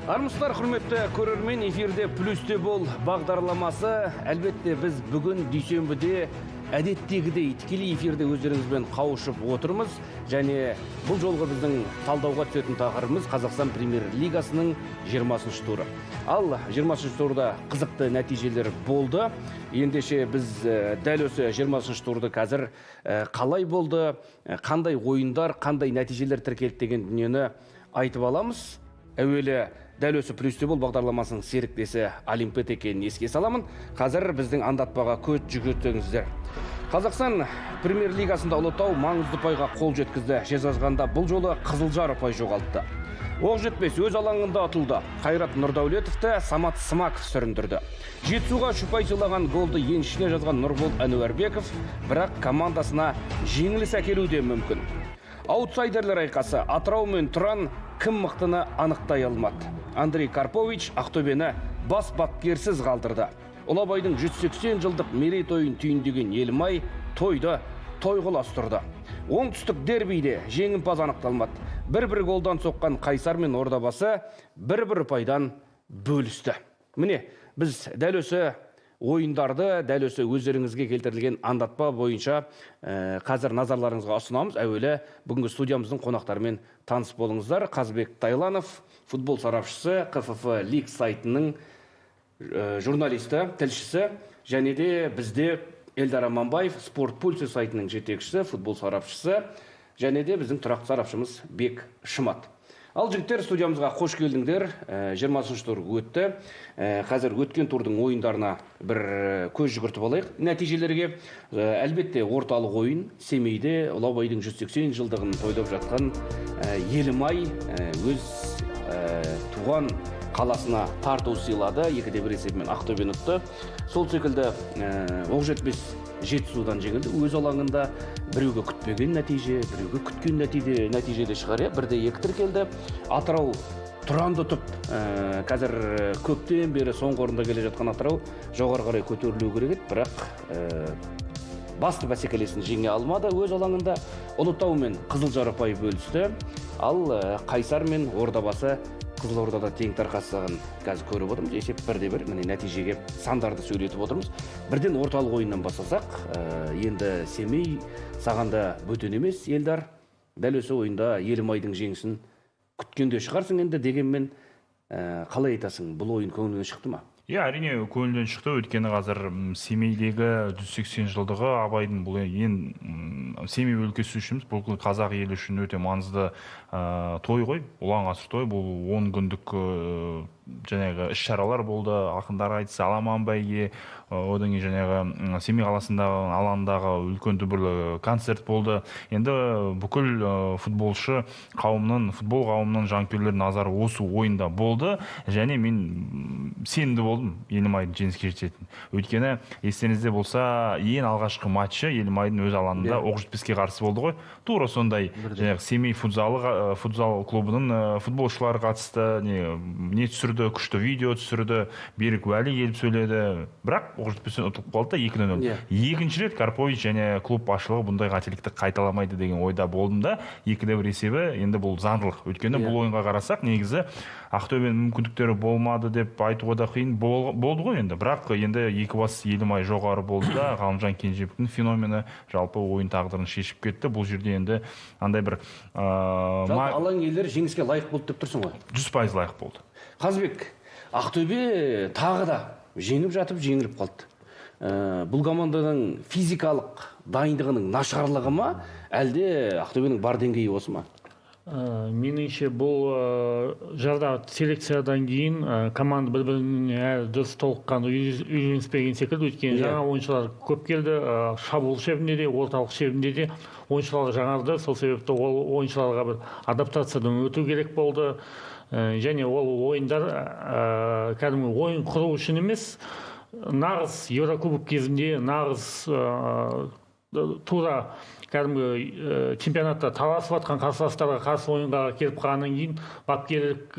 Армысыздар, құрметті көрермен, эфирде «Плюсте бол» бағдарламасы. Әлбетте, біз бүгін дүйсенбіде әдеттегідей тікелей эфирде өздеріңізбен қауышып отырмыз. Және бұл жолғы біздің талдауға түсетін тақырыбымыз Қазақстан Премьер-лигасының 20-шы туры. Ал 20-шы турда қызықты нәтижелер болды. Ендеше біз дәл осы 20-шы турды қазір қалай болды, қандай ойындар, қандай нәтижелер тіркелді деген дүниені айтып аламыз. Әуелі дәл осы «Плюсте бол» бағдарламасының серіктесі Олимпет екенін еске саламын. Қазір біздің андатпаға көз жүгіртіңіздер. Қазақстан Премьер-лигасында Ұлытау маңызды пайға қол жеткізді. Жезқазғанда бұл жолы Қызылжар ұпай жоғалтты. Оқ жетпес өз алаңында атылды. Қайрат Нұрдәулетовті Самат Смаков сүріндірді. Жетісуға шүпай сыйлаған голды еншісіне жазған Нұрбол Әнуарбеков, бірақ командасына жеңіліс әкелуде мүмкін. Аутсайдерлер айқасы Атырау мен Тұран кім мықтыны анықтай алмады. Андрей Карпович Ақтөбені бас бапкерсіз қалдырды. Ұлабайдың 180 жылдық мерейтойын түйіндеген Елімай тойды тойғыластырды. Оңтүстік дербиде жеңімпаз анықталмады. Бір-бір голдан соққан Қайсар мен Ордабасы бір-бір ұпайдан бөлісті. Міне, біз дәл осы ойындарды, дәл осы өздеріңізге келтірілген андатпа бойынша қазір назарларыңызға ұсынамыз. Әуелі бүгінгі студиямыздың қонақтарымен таныс болыңыздар. Қазбек Тайланов, футбол сарапшысы, КФФ Лиг сайтының журналисті, тілшісі, және де бізде Эльдар Аманбаев, Спорт Пульсы сайтының жетекшісі, футбол сарапшысы, және де біздің тұрақты сарапшымыз Бек Шымат. Ал жігіттер, студиямызға қош келдіңдер. 20-шы тур өтті. Қазір өткен турдың ойындарына бір көз жүгіртіп алайық. Нәтижелерге әлбетте орталық ойын Семейде Ұлабайдың 180 жылдығын тойлап жатқан Елімай өз туған қаласына тарту сыйлады. 2-1 есебімен Ақтөбені ұтты. Сол секілді оқ жетпес Жетісудан жеңілді. Өз алаңында біреуге күтпеген нәтиже, біреуге күткен нәтижеде шығар. 1-2 тіркелді. Атырау Тұранды ұтып, қазір көптен бері соңғы орында келе жатқан Атырау жоғары қарай көтерілу керек еді, бірақ басты бәсекелесін жеңе алмады. Өз алаңында Ұлытау мен Қызылжар ұпай бөлісті. Ал Қайсар мен Ордабасы Қызылордада тең тарқасығын қазір көріп отырмыз. Есеп 1-1, міне нәтижеге сандарды сөйлетіп отырмыз. Бірден орталық ойыннан бастасақ, енді Семей сағанда бөтен емес, Елдар. Дәл осы ойында Елімайдың жеңісін күткенде шығарсың енді, дегенмен қалай айтасың, бұл ойын көңіліңнен шықты ма? Әрине көңілден шықты. Өйткені қазір Семейдегі 180 жылдығы Абайдың бұл Семей өлкесі үшін, бұл қазақ елі үшін өте маңызды той ғой, ұлан ғасыр той. Бұл 10 күндік жаңағы іс-шаралар болды, ақындар айтысы, аламан бәйге, одан кейін жаңағы Семей қаласындағы алаңдағы үлкен дүбірлі концерт болды. Енді бүкіл футбол қауымның жанкүйерлерінің назары осы ойында болды, және мен сенімді болдым Елімайдың жеңіске жететініне. Өйткені естеріңізде болса, ең алғашқы матчы Елімайдың өз алаңында Оқ жетпеске қарсы болды ғой. Тура сондай жаңағы Семей футзал клубының футболшылары қатысты, не түсірді, күшті видео түсірді, Берік Уәли келіп сөйледі. Бірақ Оқ жетпестен ұтылып қалды да 2-0. Екінші рет Карпович және клуб басшылығы бұндай қателікті қайталамайды деген ойда болдым да, 2-1 есебі енді бұл заңдылық. Өйткені бұл ойынға қарасақ, негізі Ақтөбенің мүмкіндіктері болмады деп айтуға да қиын болды ғой енді. Бірақ енді екібас Елімай жоғары болды да, Ғалымжан Кенжебектің феномені жалпы ойын тағдырын шешіп кетті. Бұл жерде енді андай бір алаң елдері жеңіске лайық болды деп тұрсың ғой? 100% лайық болды. Қазбек, Ақтөбе тағы да жеңіп жатып жеңіліп қалды. Бұл команданың физикалық дайындығының нашарлығы ма, әлде Ақтөбенің бар деңгейі осы ма? Меніңше бұл жазда селекциядан кейін команда бір-біріне дұрыс толыққан үйреніспеген секілді. Өйткені жаңа ойыншылар көп келді, шабуыл шебінде де, орталық шебінде де ойыншылар жаңарды. Сол себепті ол ойыншыларға бір адаптациядан өту керек болды. Және ол ойындар кәдімгі ойын құру үшін емес, нағыз Еврокубок кезінде, нағыз тура кәдімгі чемпионатта таласып жатқан қарсыластарға қарсы ойынға келіп қалғаннан кейін бапкерлік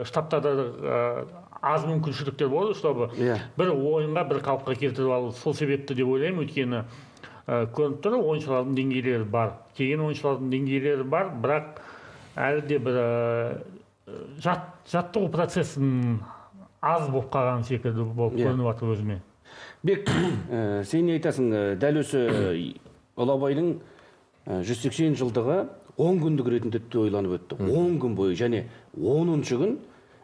штабтарда аз мүмкіншіліктер болды, чтобы бір ойынға бір қалыпқа келтіріп алу. Сол себепті деп ойлаймын. Өйткені көрініп тұр, ойыншылардың деңгейлері бар, келген ойыншылардың деңгейлері бар, бірақ әлі де бір жаттығу процесін аз болып қалған секілді болып көрініп жатыр өзіме. Бек, сен не айтасың, дәл осы Ұлы Абайдың 180 жылдығы 10 күндік ретінде тойланып өтті. 10 күн бойы, және 10-шы күн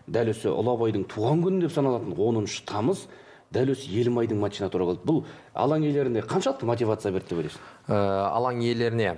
дәл осы Ұлы Абайдың туған күні деп саналатын 10 тамыз дәл осы Елімайдың матчына тура келді. Бұл алаң иелеріне қаншалықты мотивация берді деп ойлайсың? Алаң иелеріне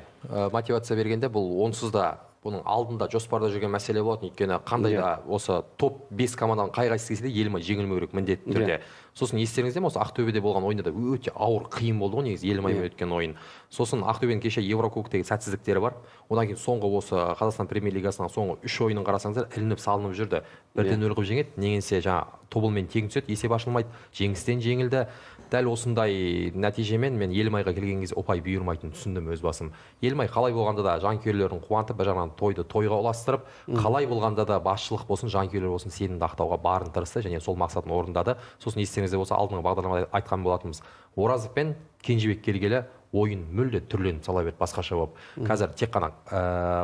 мотивация бергенде бұл онсыз да бұның алдында жоспарда жүрген мәселе болатын. Өйткені қандай да осы топ 5 команданың қай-қайсысы келсе де Елімай жеңілмеу керек міндетті түрде. Сосын естеріңізде ме, осы Ақтөбеде болған ойында да өте ауыр, қиын болды ғой негізі Елімаймен өткен ойын. Сосын Ақтөбенің кеше Еврокубоктегі сәтсіздіктері бар. Одан кейін соңғы осы Қазақстан Премьер-лигасының соңғы 3 ойынын қарасаңыздар, ілініп салынып жүрді. 1-0 қылып жеңеді, негенсе жаңа тобылмен тең түседі, есеп ашылмайды, жеңістен жеңілді. Дәл осындай нәтижемен мен Елімайға келген кезде ұпай бұйырмайтынын түсіндім өз басым. Елімай қалай болғанда да жанкүйерлерін қуантып, бір жағынан тойды тойға ұластырып, қалай болғанда да басшылық болсын, жанкүйерлер болсын, сенімді ақтауға барын тырысты және сол мақсатын орындады. Сосын естеріңізде болса, алдыңғы бағдарламада айтқан болатынбыз. Оразов пен Кенжебек келгелі ойын мүлде түрленіп сала берді, басқаша болып. Қазір тек қана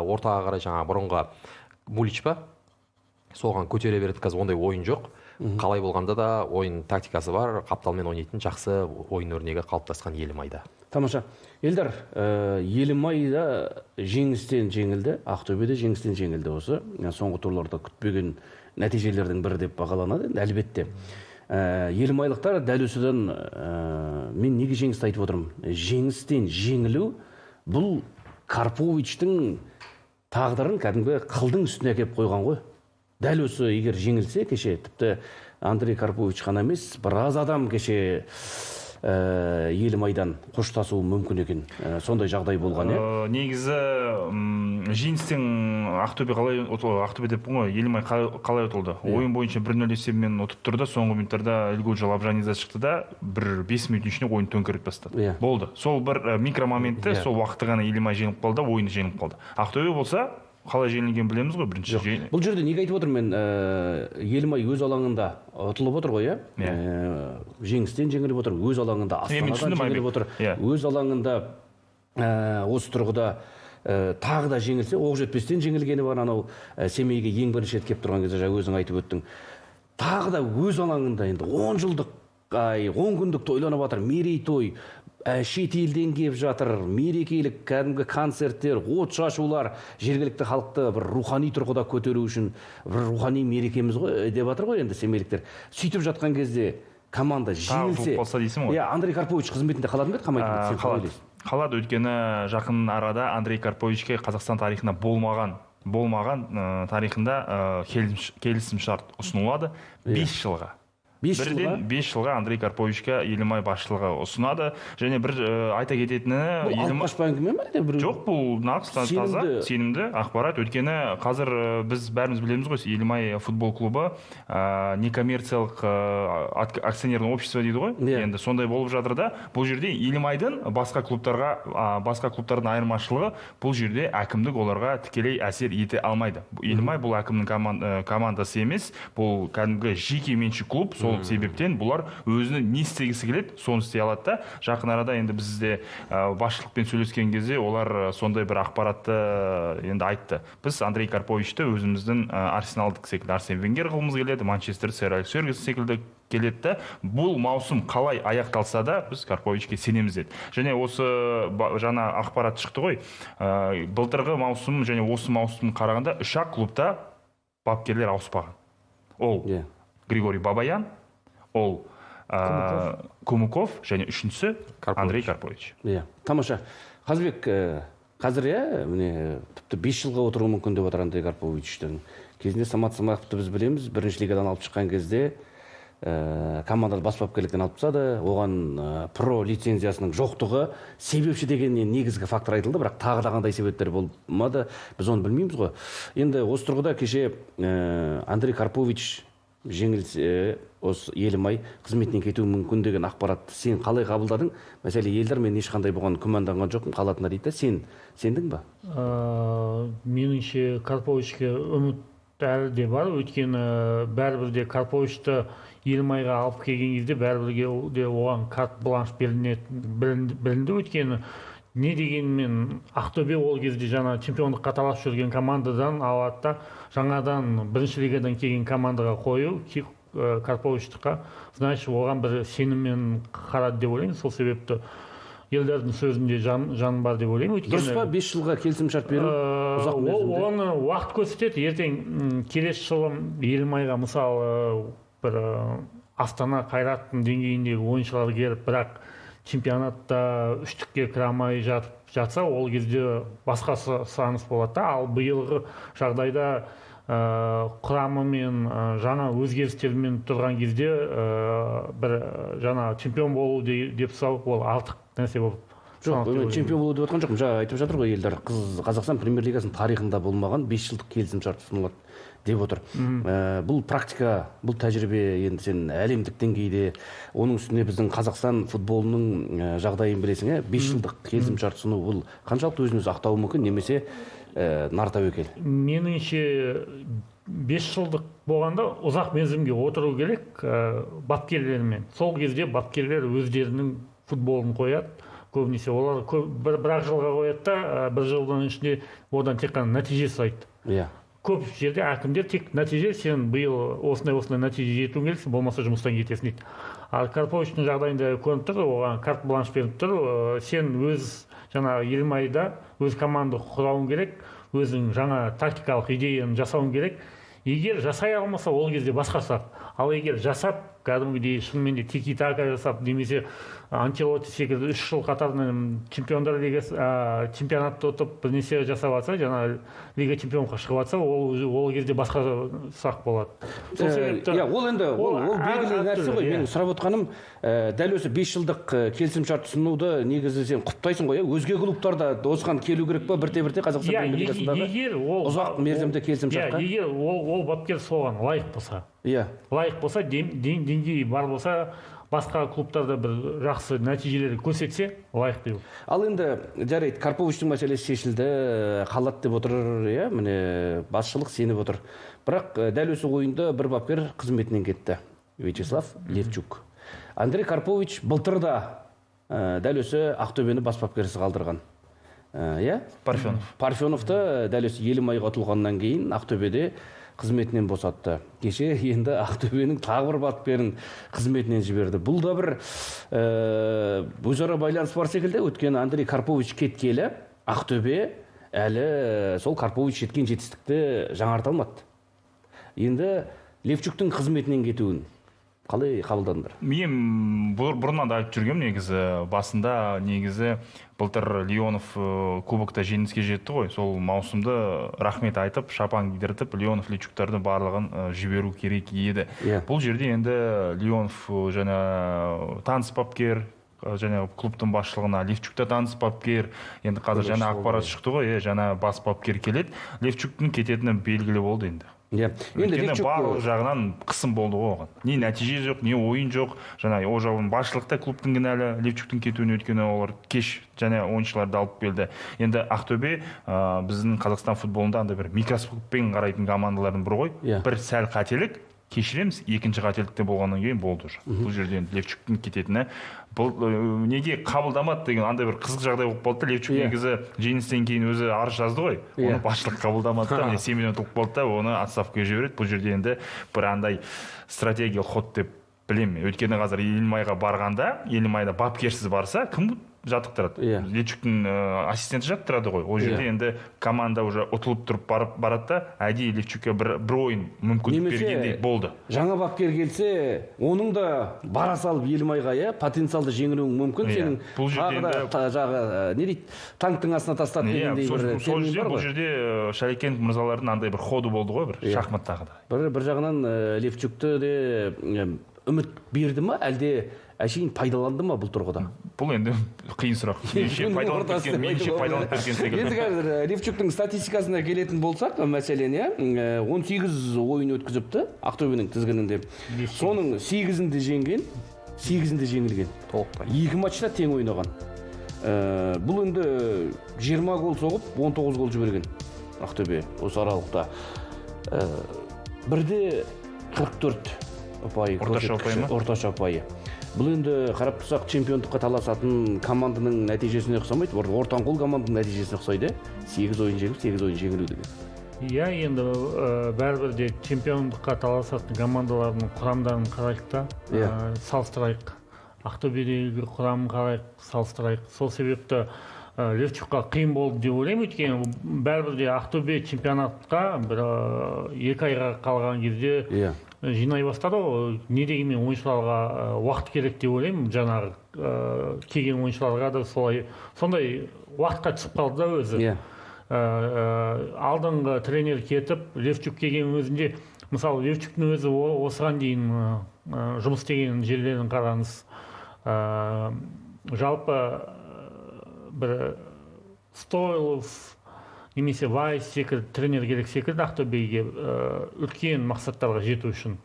ортаға қарай жаңа бұрынғы Мулич па? Соған көтере береді, қазір ондай ойын жоқ. Қалай болғанда да ойын тактикасы бар, қапталмен ойнайтын жақсы ойын өрнегі қалыптасқан Елімайда. Тамаша. Елдар, Елімайда жеңістен жеңілді, Ақтөбеде жеңістен жеңілді осы. Соңғы турларда күтпеген нәтижелердің бірі деп бағаланады, әлбетте. Елімайлықтар дәл осыдан мен неге жеңісті айтып отырмын? Жеңістен жеңілу бұл Карповичтің тағдырын кәдімгі қылдың үстіне әкеп қойған ғой. Дәл осы егер жеңілсе, кеше тіпті Андрей Карпович қана емес, біраз адам кеше Елімайдан қоштасуы мүмкін екен. Сондай жағдай болған, Негізі жеңістен Ақтөбе деп ғой, Елімай қалай ұтылды? Ойын бойынша 1-0 есебімен ұтып тұрды, соңғы минуттарда Ильгуджа Лабжанидзе шықты да, бір 5 минут ішінде ойын төңкеріп тастады. Болды. Сол бір микромоментте, сол уақытта ғана Елімай жеңіп қалды, ойын жеңіп қалды. Ақтөбе болса, қалай жеңілген білеміз ғой, бірінші. Бұл жерде неге айтып отырмын, мен Елімай өз алаңында ұтылып отыр ғой, жеңістен жеңіліп отыр, өз алаңында Астанадан жеңіліп отыр, өз алаңында осы тұрғыда тағы да жеңілсе, Оқжетпестен жеңілгені бар, анау Семейге ең бірінші рет келіп тұрған кезде өзің айтып өттің. Тағы да өз алаңында енді 10 жылдық, 10 күндік тойланып жатыр, мерейтой, шет елден келіп жатыр, мерекелік кәдімгі концерттер, от шашулар, жергілікті халықты бір рухани тұрғыда көтеру үшін бір рухани мерекеміз ғой деп жатыр ғой енді семейліктер. Сөйтіп жатқан кезде команда жеңілсе, Андрей Карпович қызметінде қалатын бе, қалмайтын бе? Қалады, өйткені жақын арада Андрей Карповичке Қазақстан тарихында болмаған тарихында келісім шарт ұсынылады 5 жылға. 5 жылға Андрей Карповичке Елімай басшылығы ұсынады. Және бір айта кететіні... Бұл алып қашпа әңгіме ме? Жоқ, бұл нағыз таза, сенімді ақпарат. Өйткені қазір біз бәріміз білеміз ғой, Елімай футбол клубы некоммерциялық акционерный общество дейді ғой. Енді сондай болып жатыр да, бұл жерде Елімайдың басқа клубтардың айырмашылығы, бұл жерде әкімдік оларға тікелей әсер ете алмайды. Елімай бұл әкімнің командасы емес, бұл кәдімгі жеке меншік клуб. Сол себептен бұлар өзіне не істегісі келеді, соны істей алады да. Жақын арада енді бізде басшылықпен сөйлескен кезде олар сондай бір ақпаратты енді айтты. Біз Андрей Карповичті өзіміздің Арсеналдық секілді Арсен Венгер қылмыз келеді, Манчестер Сэр Алекс Фергюсон секілді келеді. Бұл маусым қалай аяқталса да, біз Карповичке сенеміз деді. Және осы жаңа ақпарат шықты ғой. Былтырғы маусым және осы маусым қарағанда 3 клубта бапкерлер ауыспаған. Ол Григорий Бабаян, ол Кумуков және үшіншісі Андрей Карпович. Тамаша. Қазбек, қазір тіпті 5 жылға отыруы мүмкін деп отыр Андрей Карповичтің. Кезінде Самат Саматовты біз білеміз, бірінші лигадан алып шыққан кезде команданы бас бапкерліктен алып тастады, оған про лицензиясының жоқтығы себепші дегеннен негізгі фактор айтылды, бірақ тағы да қандай себептер болмады, біз оны білмейміз ғой. Енді осы тұрғыда кеше Андрей Карпович жеңілсе, осы Елімай қызметінен кетуі мүмкін деген ақпаратты сен қалай қабылдадың? Мәселе Елдар, мен ешқандай бұған күмәнданған жоқпын, қалатындар дейді. Сендің ба? Меніңше Карповичке үміт әлі де бар, өйткені бәрібір де Карповичті Елімайға алып келген кезде бәрібір де оған карт бланш білінді, өйткені не дегенмен Ақтөбе ол кезде жаңа чемпиондыққа таласып жүрген командадан алады да жаңадан бірінші лигадан келген командаға қою Карповичтыққа, значит оған бір сеніммен қарады деп ойлаймын. Сол себепті елдердің сөзінде жан бар деп ойлаймын. Дұрыс па 5 жылға келісімшарт беру ұзақ мерзімді? Оны уақыт көрсетеді. Ертең келесі жылы Елімайға мысалы бір Астана Қайраттың деңгейіндегі ойыншылар келіп, бірақ чемпионатта үштікке кіре алмай жатса, ол кезде басқа сұраныс болады да. Ал биылғы жағдайда құрамы мен жаңа өзгерістермен тұрған кезде бір жаңа чемпион болу деп сау, ол артық нәрсе болып. Жоқ, чемпион болу деп отқан жоқпын. Жаңа айтып жатыр ғой елдер, Қазақстан премьер-лигасының тарихында болмаған 5 жылдық келісімшарт ұсынылады деп отыр. Бұл практика, бұл тәжірибе енді сен әлемдік деңгейде, оның үстіне біздің Қазақстан футболының жағдайын білесің, 5 жылдық келісімшарт ұсыну бұл қаншалықты өзін-өзі ақтауы мүмкін, немесе нар тәуекел? Меніңше 5 жылдық болғанда ұзақ мерзімге отыру керек бапкерлермен. Сол кезде бапкерлер өздерінің футболын қояды. Көбінесе олар бір-ақ жылға қояды да, бір жылдың ішінде одан тек қана нәтиже сұрайды. Көп жерде әкімдер тек нәтиже, сен биыл осындай нәтиже жетуің керексің, болмаса жұмыстан кетесің дейді. Ал Карповичтің жағдайында көрініп тұр, оған карт бланш беріп тұр, сен өз жаңа Елімайда өз команда құрауың керек, өзің жаңа тактикалық идеяны жасауың керек. Егер жасай алмаса, ол кезде басқа сұрақ. Ал егер жасап, кәдімгідей шынымен де тики-така жасап, немесе Анчелотти секілді 3 жыл қатарынан чемпиондар лигасы чемпионатты ұтып бірнеше жасап жатса, жаңа лига чемпионға шығып жатса, ол кезде басқа сұрақ болады. Ол енді ол белгілі нәрсе ғой. Менің сұрап отқаным, дәл осы 5 жылдық келісімшарт ұсынуды негізі сен құптайсың ғой, өзге клубтарда осыған келу керек па, бірте-бірте Қазақстан премьер-лигасындағы ұзақ мерзімді келісімшартқа? Егер ол бапкер соған лайық болса, деңгейі бар болса, басқа клубтарда бір жақсы нәтижелер көрсетсе, лайық деп. Ал енді жарайды, Карповичтің мәселесі шешілді, қалады деп отыр, міне басшылық сеніп отыр. Бірақ дәл осы ойында бір бапкер қызметінен кетті, Вячеслав Левчук. Андрей Карпович былтыр да дәл осы Ақтөбені бас бапкерсіз қалдырған. Парфеновты дәл осы Елімайға ұтылғаннан кейін Ақтөбеде қызметінен босатты. Кеше енді Ақтөбенің тағы бір бапкерін қызметінен жіберді. Бұл да бір өзара байланыс бар секілді. Өйткені Андрей Карпович кеткелі, Ақтөбе әлі сол Карпович жеткен жетістікті жаңарта алмады. Енді Левчуктың қызметінен кетуін қалай қабылдадыңдар? Мен бұрыннан да айтып жүргем, негізі басында негізі былтыр Леонов кубокта жеңіске жетті ғой. Сол маусымды рахмет айтып, шапан кидіртіп, Леонов Левчуктарды барлығын жіберу керек еді. Бұл жерде енді Леонов жаңа таныс бапкер, жаңа клубтың басшылығына Левчукта таныс бапкер, енді қазір жаңа ақпарат шықты ғой, жаңа бас бапкер келеді. Левчуктың кететіні белгілі болды енді. Өйткені барлық жағынан қысым болды оған. Не нәтиже жоқ, не ойын жоқ. Жаңа ол жағын басшылықта клубтың кінәлі, Левчуктың кетуіне, өйткені олар кеш және ойыншыларды алып келді. Енді Ақтөбе біздің Қазақстан футболында андай бір микроскоппен қарайтын командалардың бірі ғой. Бір сәл қателік кешіреміз, екінші қателікте болғаннан кейін болды. Бұл жерде Левчуктың кететіні бұл неге қабылдамады деген андай бір қызық жағдай болып болды. Левчук негізі жеңістен кейін өзі арыз жазды ғой, оны басшылық қабылдамады да, семейден ұтылып болды да, оны отставкаға жібереді. Бұл жерде енді бір андай стратегиялық ход деп білемін. Өйткені қазір Елімайға барғанда, Елімайда бапкерсіз барса, кім жаттықтырады? Левчуктың ассистенті жаттықтырады ғой. Ол жерде енді команда уже ұтылып тұрып барады да, әдейі Левчукке бір ойын мүмкіндік бергендей болды. Жаңа бапкер келсе, оның да бара салып Елімайға потенциалды жеңілуің мүмкін. Сенің не дейді, танктың астына тастап дегендей бір термин бар ғой. Бұл жерде Шалекенов мырзалардың андай бір ходы болды ғой, бір шахматтағы. Бір жағынан Левчукты де үміт берді ма, әлде әшейін пайдаланды ма бұл тұрғыда? Бұл енді қиын сұрақ. Меніңше пайдаланып берген секілді. Енді қазір Левчуктың статистикасына келетін болсақ, мәселен 18 ойын өткізіпті Ақтөбенің тізгінінде. Соның 8-інде жеңген, 8-інде жеңілген. 2 матчта тең ойнаған. Бұл енді 20 гол соғып, 19 гол жіберген Ақтөбе осы аралықта. Бірде 44 ұпайы, орташа ұпайы. Бұл енді қарап тұрсақ чемпиондыққа таласатын команданың нәтижесіне ұқсамайды. Ортанқол команданың нәтижесіне ұқсайды. 8 ойын жеңіп, 8 ойын жеңілу деген. Иә, енді бәрібір де чемпиондыққа таласатын командалардың құрамдарын қарайық та, салыстырайық. Ақтөбедегі құрамын қарайық, салыстырайық. Сол себепті Левчукқа қиын болды деп ойлаймын, өйткені бәрібір де Ақтөбе чемпионатқа бір 2 айға қалған кезде жинай бастады ғой. Не дегенмен ойыншыларға уақыт керек деп ойлаймын. Жаңағы келген ойыншыларға да сондай уақытқа түсіп қалды да өзі. Алдыңғы тренер кетіп, Левчук келген өзінде, мысалы Левчуктың өзі осыған дейін жұмыс істеген жерлерін қараңыз. Жалпы бір Стойлов немесе Вайс секілді тренер керек секілді Ақтөбеге үлкен мақсаттарға жету үшін.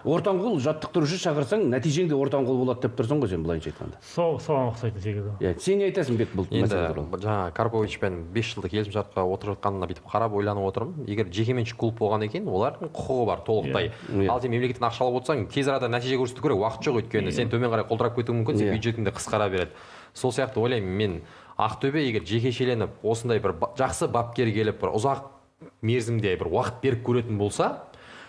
Ортанқол жаттықтырушы шақырсаң, нәтижеңде ортанқол болады деп тұрсың ғой сен былайынша айтқанда. Соған ұқсайтын секілді. Сен не айтасың Бек бұл мәселе туралы? Енді жаңа Карповичпен 5 жылдық келісімшартқа отырып жатқанына бүйтіп қарап ойланып отырмын. Егер жекеменшік клуб болған екен, олардың құқығы бар толықтай. Ал сен мемлекеттен ақша алып отырсаң, тез арада нәтиже көрсету керек, уақыт жоқ, өйткені сен төмен қарай құлдырап кетуің мүмкін, сен бюджетіңді қысқара береді. Сол сияқты ойлаймын мен, Ақтөбе егер жекешеленіп, осындай бір жақсы бапкер келіп, бір ұзақ мерзімде бір уақыт беріп көретін болса,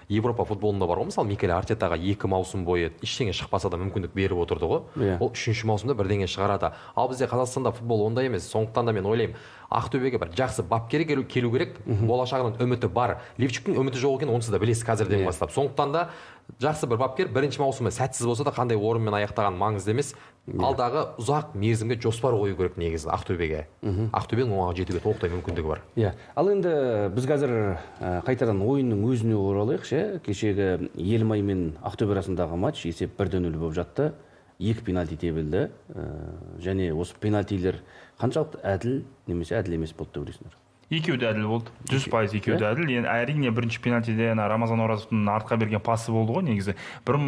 Европа футболында бар ғой, мысалы Микель Артетаға 2 маусым бойы ештеңе шықпаса да мүмкіндік беріп отырды ғой. Ол 3-ші маусымда бірдеңе шығарады. Ал бізде Қазақстанда футбол ондай емес. Сондықтан да мен ойлаймын, Ақтөбеге бір жақсы бапкер келу керек, болашағынан үміті бар. Левчуктың үміті жоқ екенін онсыз да білесіз қазірден бастап. Сондықтан да жақсы бір бапкер 1-ші маусымы сәтсіз болса да қандай орынмен аяқтаған маңызды емес. Алдағы ұзақ мерзімге жоспар қою керек негізі Ақтөбеге. Ақтөбенің оған жетуге толықтай мүмкіндігі бар. Ал енді біз қазір қайтадан ойынның өзіне оралайық, кешегі Елімай мен Ақтөбе арасындағы матч есеп 1-0 болып жатты. 2 пенальти тебілді. Және осы пенальтилер қаншалықты әділ немесе әділ емес болды деп ойлайсыңдар? Екеуі де әділ болды. 100% екеуі де әділ. Әрине бірінші пенальтиде Рамазан Оразовтың артқа берген пасы болды ғой негізі. Бір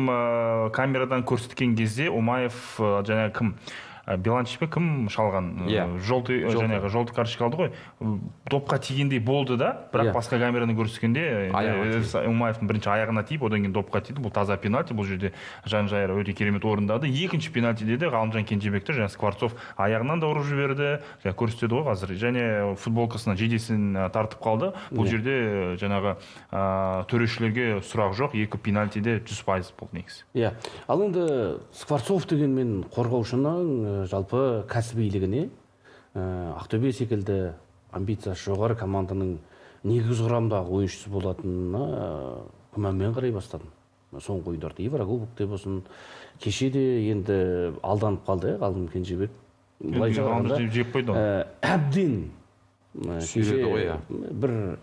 камерадан көрсеткен кезде Омаев жаңағы кім Беланчич пе кім шалған? Жаңағы жолты карточка алды ғой. Допқа тигендей болды да, бірақ басқа камераны көрсеткенде Омаевтың бірінші аяғына тиіп, одан кейін допқа тиді. Бұл таза пенальти, бұл жерде Жан-Жайыр өте керемет орындады. Екінші пенальтиде де Ғалымжан Кенжебекті жаңа Скворцов аяғынан да ұрып жіберді. Көрсетеді ғой қазір. Және футболкасына жейдесін тартып қалды. Бұл жерде жаңағы төрешілерге сұрақ жоқ. 2 пенальтиде 100% болды негізі. Ал енді Скворцов деген мен қорғаушының жалпы кәсібилігіне Ақтөбе секілді амбициясы жоғары команданың негізгі құрамдағы ойыншысы болатынына күмәнмен қарай бастадым. Соңғы ойындарда Еврокубокте болсын, кеше де енді алданып қалды Ғалым Кенжебек. Былайша қарағанда әбден бір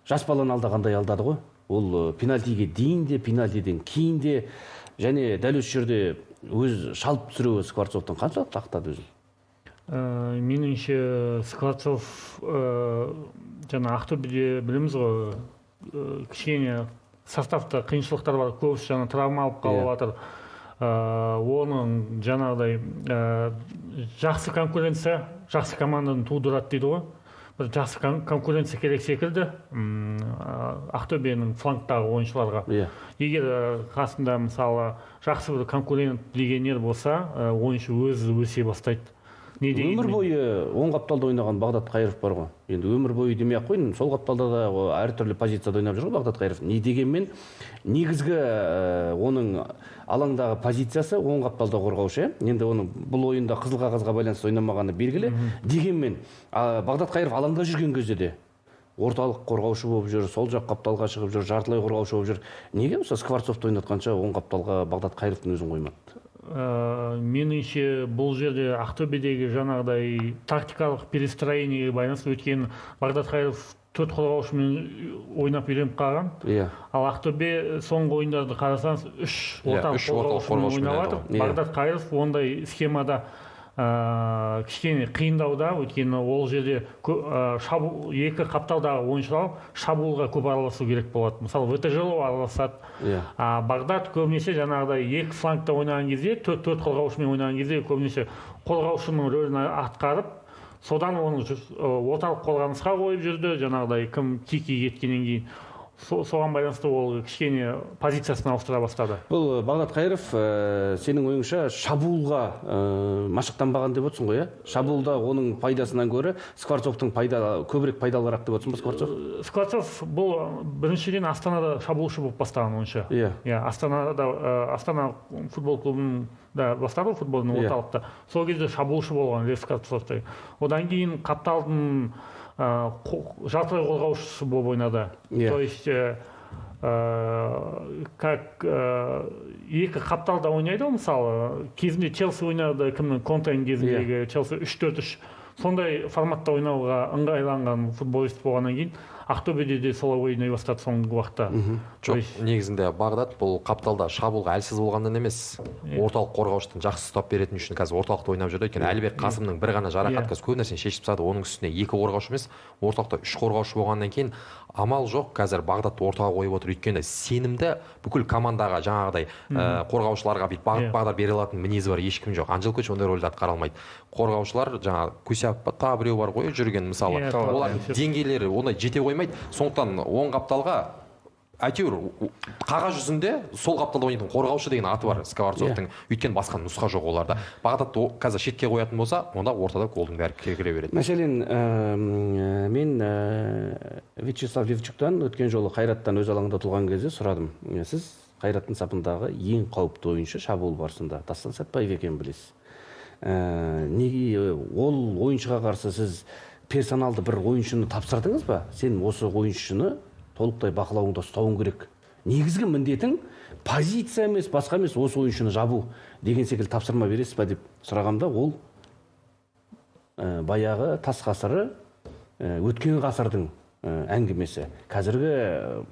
жас баланы алдағандай алдады ғой. Ол пенальтиге дейін де, пенальтиден кейін де, және дәл осы жерде өз шалып түсіруі Скворцовтың қаншалықты ақтады өзін? Меніңше Скворцов жаңа Ақтөбеде білеміз ғой, кішкене составта қиыншылықтар бар, көбісі жаңа травма алып қалып жатыр. Оның жаңағыдай жақсы конкуренция, жақсы команданы тудырады дейді ғой. Бір жақсы конкуренция керек секілді Ақтөбенің флангтағы ойыншыларға. Егер қасында мысалы жақсы бір конкурент легионер болса, ойыншы өзі өсе бастайды. Өмір бойы оң қапталда ойнаған Бағдат Қайыров бар ғой. Енді өмір бойы демей ақ қойын, сол қапталда да әртүрлі позицияда ойнап жүр ғой Бағдат Қайыров. Не дегенмен негізгі оның алаңдағы позициясы оң қапталда қорғаушы. Енді оның бұл ойында қызыл қағазға байланысты ойнамағаны белгілі. Дегенмен Бағдат Қайыров алаңда жүрген кезде де орталық қорғаушы болып жүр, сол жақ қапталға шығып жүр, жартылай қорғаушы болып жүр. Неге осы Скворцовты ойнатқанша оң қапталға Бағдат Қайыровтың өзін қоймады? Меніңше бұл жерде Ақтөбедегі жаңағыдай тактикалық перестроениеге байланысты, өйткені Бағдат Қайыров 4 қорғаушымен ойнап үйреніп қалған. Ал Ақтөбе соңғы ойындарды қарасаңыз 3 орталық қорғаушымен ойнап жатыр. Бағдат Қайыров ондай схемада кішкене қиындауда, өйткені ол жерде екі қапталдағы ойыншылар шабуылға көп араласу керек болады. Мысалы ВТЖ-ло араласады. Бағдат көбінесе жаңағыдай екі флангта ойнаған кезде, 4 қорғаушымен ойнаған кезде көбінесе қорғаушының рөлін атқарып, содан оны орталық қорғанысқа қойып жүрді. Жаңағыдай кім Кики кеткеннен кейін соған байланысты ол кішкене позициясын ауыстыра бастады. Бұл Бағдат Қайыров, сенің ойыңша шабуылға машықтанбаған деп отырсың ғой, шабуылда оның пайдасынан гөрі Скворцовтың көбірек пайдалырақ деп отырсың ба Скворцов? Скворцов бұл біріншіден Астанада шабуылшы болып бастаған ойыншы. Астана футбол клубында бастады футболдың орталықта. Сол кезде шабуылшы болған Лев Скворцов. Одан кейін Қапталдың жартылай қорғаушысы болып ойнады. То есть как екі Қапталда ойнайды, мысалы кезінде Челси ойнады, кімнің Контенің кезіндегі Челси 3-4-3 сондай форматта ойнауға ыңғайланған футболист болғаннан кейін Ақтөбеде де солай ойнай бастады соңғы уақытта. Жоқ, негізінде Бағдат бұл Қапталда шабуылға әлсіз болғаннан емес, орталық қорғаушыдан жақсы ұстап беретін үшін қазір орталықта ойнап жүрді. Өйткені Әлібек Қасымның бір ғана жарақат көп нәрсені шешіп тастады. Оның үстіне 2 қорғаушы емес, орталықта 3 қорғаушы болғаннан кейін амал жоқ, қазір Бағдатты ортаға қойып отыр. Өйткені сенімді бүкіл командаға жаңағыдай қорғаушыларға бүйтіп бағдар бере алатын мінезі бар ешкім жоқ. Анжелкович ондай рөлді атқара алмайды. Қорғаушылар жаңағы Кусяпов біреу бар ғой жүрген мысалы. Олар деңгейлері ондай жете қоймайды. Сондықтан оң Қапталға әйтеуір қағаз жүзінде сол Қапталда ойнайтын қорғаушы деген аты бар Скворцовтың. Өйткені басқа нұсқа жоқ оларда. Бағдатты қазір шетке қоятын болса, онда ортада голдың бәрі кіре береді. Мәселен, мен Вячеслав Левчуктан өткен жолы Қайраттан өз алаңында тұлған кезде сұрадым. Сіз Қайраттың сапындағы ең қауіпті ойыншы шабуыл барысында Дастан Сәтбаев екенін білесіз. Неге ол ойыншыға қарсы сіз персоналды бір ойыншыны тапсырдыңыз ба? Сен осы ойыншыны толықтай бақылауыңда ұстауың керек. Негізгі міндетің позиция емес, басқа емес, осы ойыншыны жабу деген секілді тапсырма бересіз ба деп сұрағанда, ол баяғы тас ғасыры, өткен ғасырдың әңгімесі. Қазіргі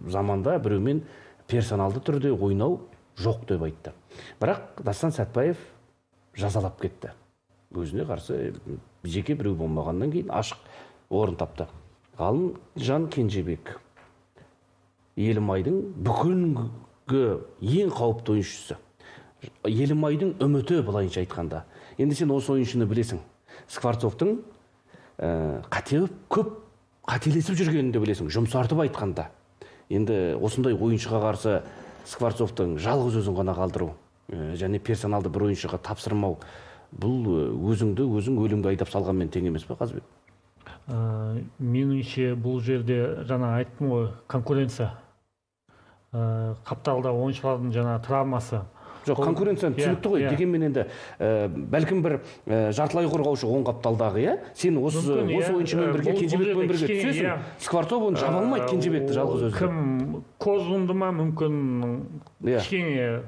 заманда біреумен персоналды түрде ойнау жоқ деп айтты. Бірақ Дастан Сәтбаев жазалап кетті. Өзіне қарсы жеке біреу болмағаннан кейін ашық орын тапты. Ғалымжан Кенжебек Елімайдың бүгінгі ең қауіпті ойыншысы. Елімайдың үміті былайынша айтқанда. Енді сен осы ойыншыны білесің. Скворцовтың көп қателесіп жүргенін де білесің, жұмсартып айтқанда. Енді осындай ойыншыға қарсы Скворцовтың жалғыз өзін ғана қалдыру және персоналды бір ойыншыға тапсырмау, бұл өзің өлімге айдап салғанмен тең емес пе, Қазбек? Меніңше бұл жерде жаңа айттым ғой, конкуренция. Қапталда ойыншылардың жаңа травмасы. Жоқ, конкуренцияны түсінікті ғой. Дегенмен енді бәлкім бір жартылай қорғаушы оң Қапталдағы, сен осы ойыншымен бірге Кенжебекпен бірге түсесің. Скворцов оны жаба алмайды, Кенжебекті жалғыз өзі. Кім Козлунды ма мүмкін кішкене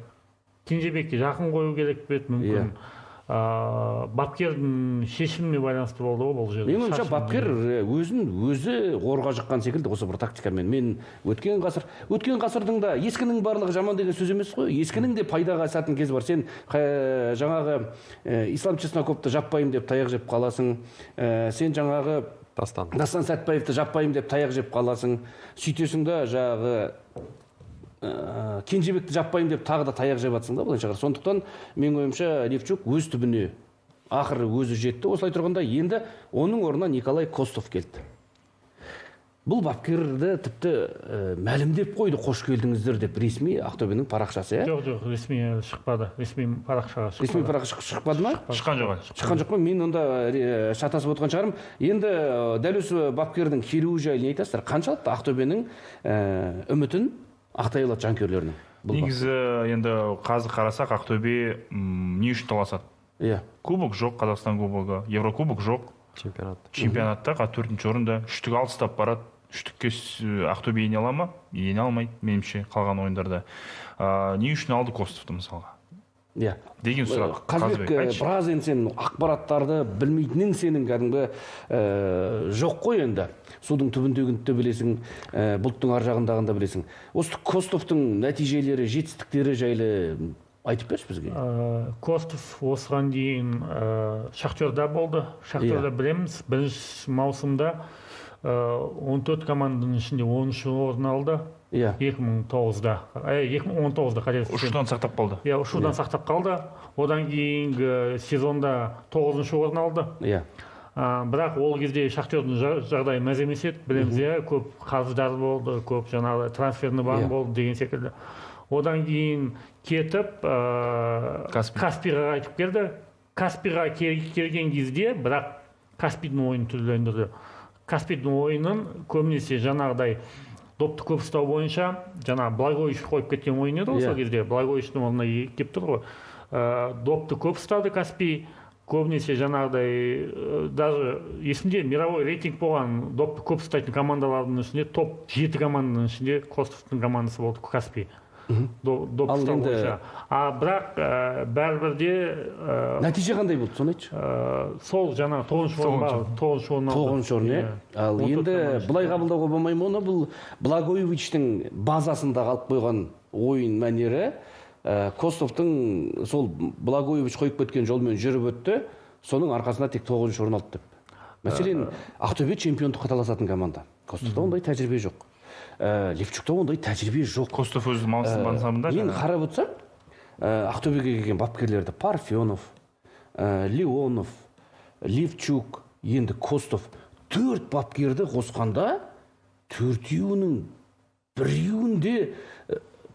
Кенжебекке жақын қою керек пе мүмкін. Бапкердің шешіміне байланысты болды ғой бұл жерде. Мен ойымша бапкер өзі орға жыққан секілді осы бір тактикамен. Мен өткен ғасырдың да ескінің барлығы жаман деген сөз емес қой. Ескінің де пайдаға асатын кез бар. Сен жаңағы Ислам Чесноковты жаппайым деп таяқ жеп қаласың. Сен жаңағы Дастан Сәтбаевты жаппайым деп таяқ жеп қаласың. Сөйтесің да жаңағы Кенжебекті жаппайым деп тағы да таяқ жеп жатсың да былайша. Сондықтан мен ойымша Левчук өз түбіне ақыры өзі жетті. Осылай тұрғанда енді оның орнына Николай Костов келді. Бұл бапкерді тіпті мәлімдеп қойды, қош келдіңіздер деп ресми Ақтөбенің парақшасы. Жоқ, ресми шықпады. Ресми парақшаға шықпады. Ресми парақша шықпады ма? Шыққан жоқ. Шыққан жоқ па? Мен онда шатасып отырған шығармын. Енді дәл осы бапкердің келуі жайлы не айтасыздар? Қаншалықты Ақтөбенің үмітін ақтай алады жанкүйерлерінің? Негізі енді қазір қарасақ Ақтөбе не үшін таласады? Кубок жоқ, Қазақстан кубогы, Еврокубок жоқ. Чемпионатта 4-ші орында, үштік алыстап барады. Үштікке Ақтөбе ене ала ма? Ене алмайды, меніңше қалған ойындарда. Не үшін алды Костовты мысалға? Деген сұрақ. Қазбек, біраз енді сен ақпараттарды білмейтінің сенің кәдімгі жоқ қой енді. Судың түбіндегінді де білесің, бұлттың ар жағындағын да білесің. Осы Костовтың нәтижелері, жетістіктері жайлы айтып берші бізге. Костов осыған дейін Шахтерда болды. Шахтерда білеміз. Бірінші маусымда 14 команданың ішінде 10-шы орын алды. 2009-да. 2019-да қателеспесем. Ұшудан сақтап қалды. Ұшудан сақтап қалды. Одан кейінгі сезонда 9-шы орын алды. Бірақ ол кезде Шахтердің жағдайы мәз емес еді, білеміз иә, көп қарыздар болды, көп жаңағы трансферный ban болды деген секілді. Одан кейін кетіп Каспийға қайтып келді. Каспийға келген кезде, бірақ Каспийдің ойынын түрлендірді. Каспийдің ойынын көбінесе жаңағыдай допты көп ұстау бойынша, жаңағы Благович қойып кеткен ойын еді осы кезде. Благовичтің орнына келіп тұр ғой. Допты көп ұстады Каспий. Көбінесе жаңағыдай, даже есімде мировой рейтинг болған допты көп ұстайтын командалардың ішінде топ 7 команданың ішінде Костовтың командасы болды Каспий. Доп ұстау бойынша. Бірақ бәрібір де... Нәтиже қандай болды, соны айтшы? Сол жаңағы 9-шы орын. 9-шы орын, иә. Ал енді бұлай қабылдауға болмай ма оны, бұл Благовичтің базасында қалып қойған ойын мәнері, Костовтың сол Благович қойып кеткен жолмен жүріп өтті, соның арқасында тек 9-шы орын алды деп. Мәселен, Ақтөбе чемпиондыққа таласатын команда. Костовта ондай тәжірибе жоқ. Левчукта ондай тәжірибе жоқ. Костов өзі мансабында. Мен қарап отырсам, Ақтөбеге келген бапкерлерді Парфенов, Леонов, Левчук, енді Костов 4 бапкерді қосқанда, 4-еуінің біреуінде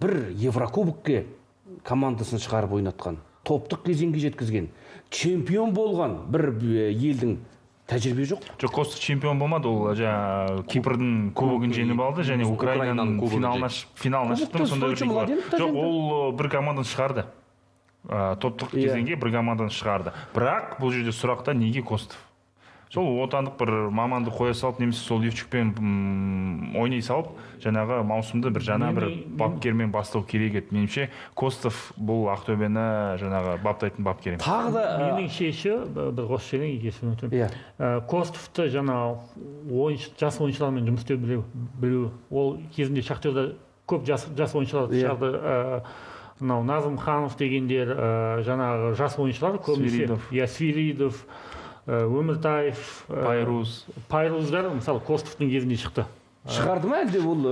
бір Еврокубокке командасын шығарып ойнатқан, топтық кезеңге жеткізген, чемпион болған бір елдің тәжірибе жоқ. Жоқ, Костов чемпион болмады, ол Кипрдің кубогын жеңіп алды, және Украинаның финалына шықты. Жоқ, ол бір команданы шығарды. Топтық кезеңге бір команданы шығарды. Бірақ бұл жерде сұрақта неге Костов? Сол отандық бір маманды қоя салып, немесе сол Левчукпен ойнай салып, жаңағы маусымды бір жаңа бір бапкермен бастау керек еді. Меніңше Костов бұл Ақтөбені жаңағы баптайтын бапкер. Тағы да менің шеші бір қос жерден есім өтем. Костовты жаңағы жас ойыншылармен жұмыс істеу білу. Ол кезінде Шахтерда көп жас ойыншылар шығарды. Назым Ханов дегендер жаңағы жас ойыншылар көбінесе. Свиридов, Өміртаев, Пайруздар, мысалы, Костовтың кезінде шықты. Шығарды ма әлде бұл?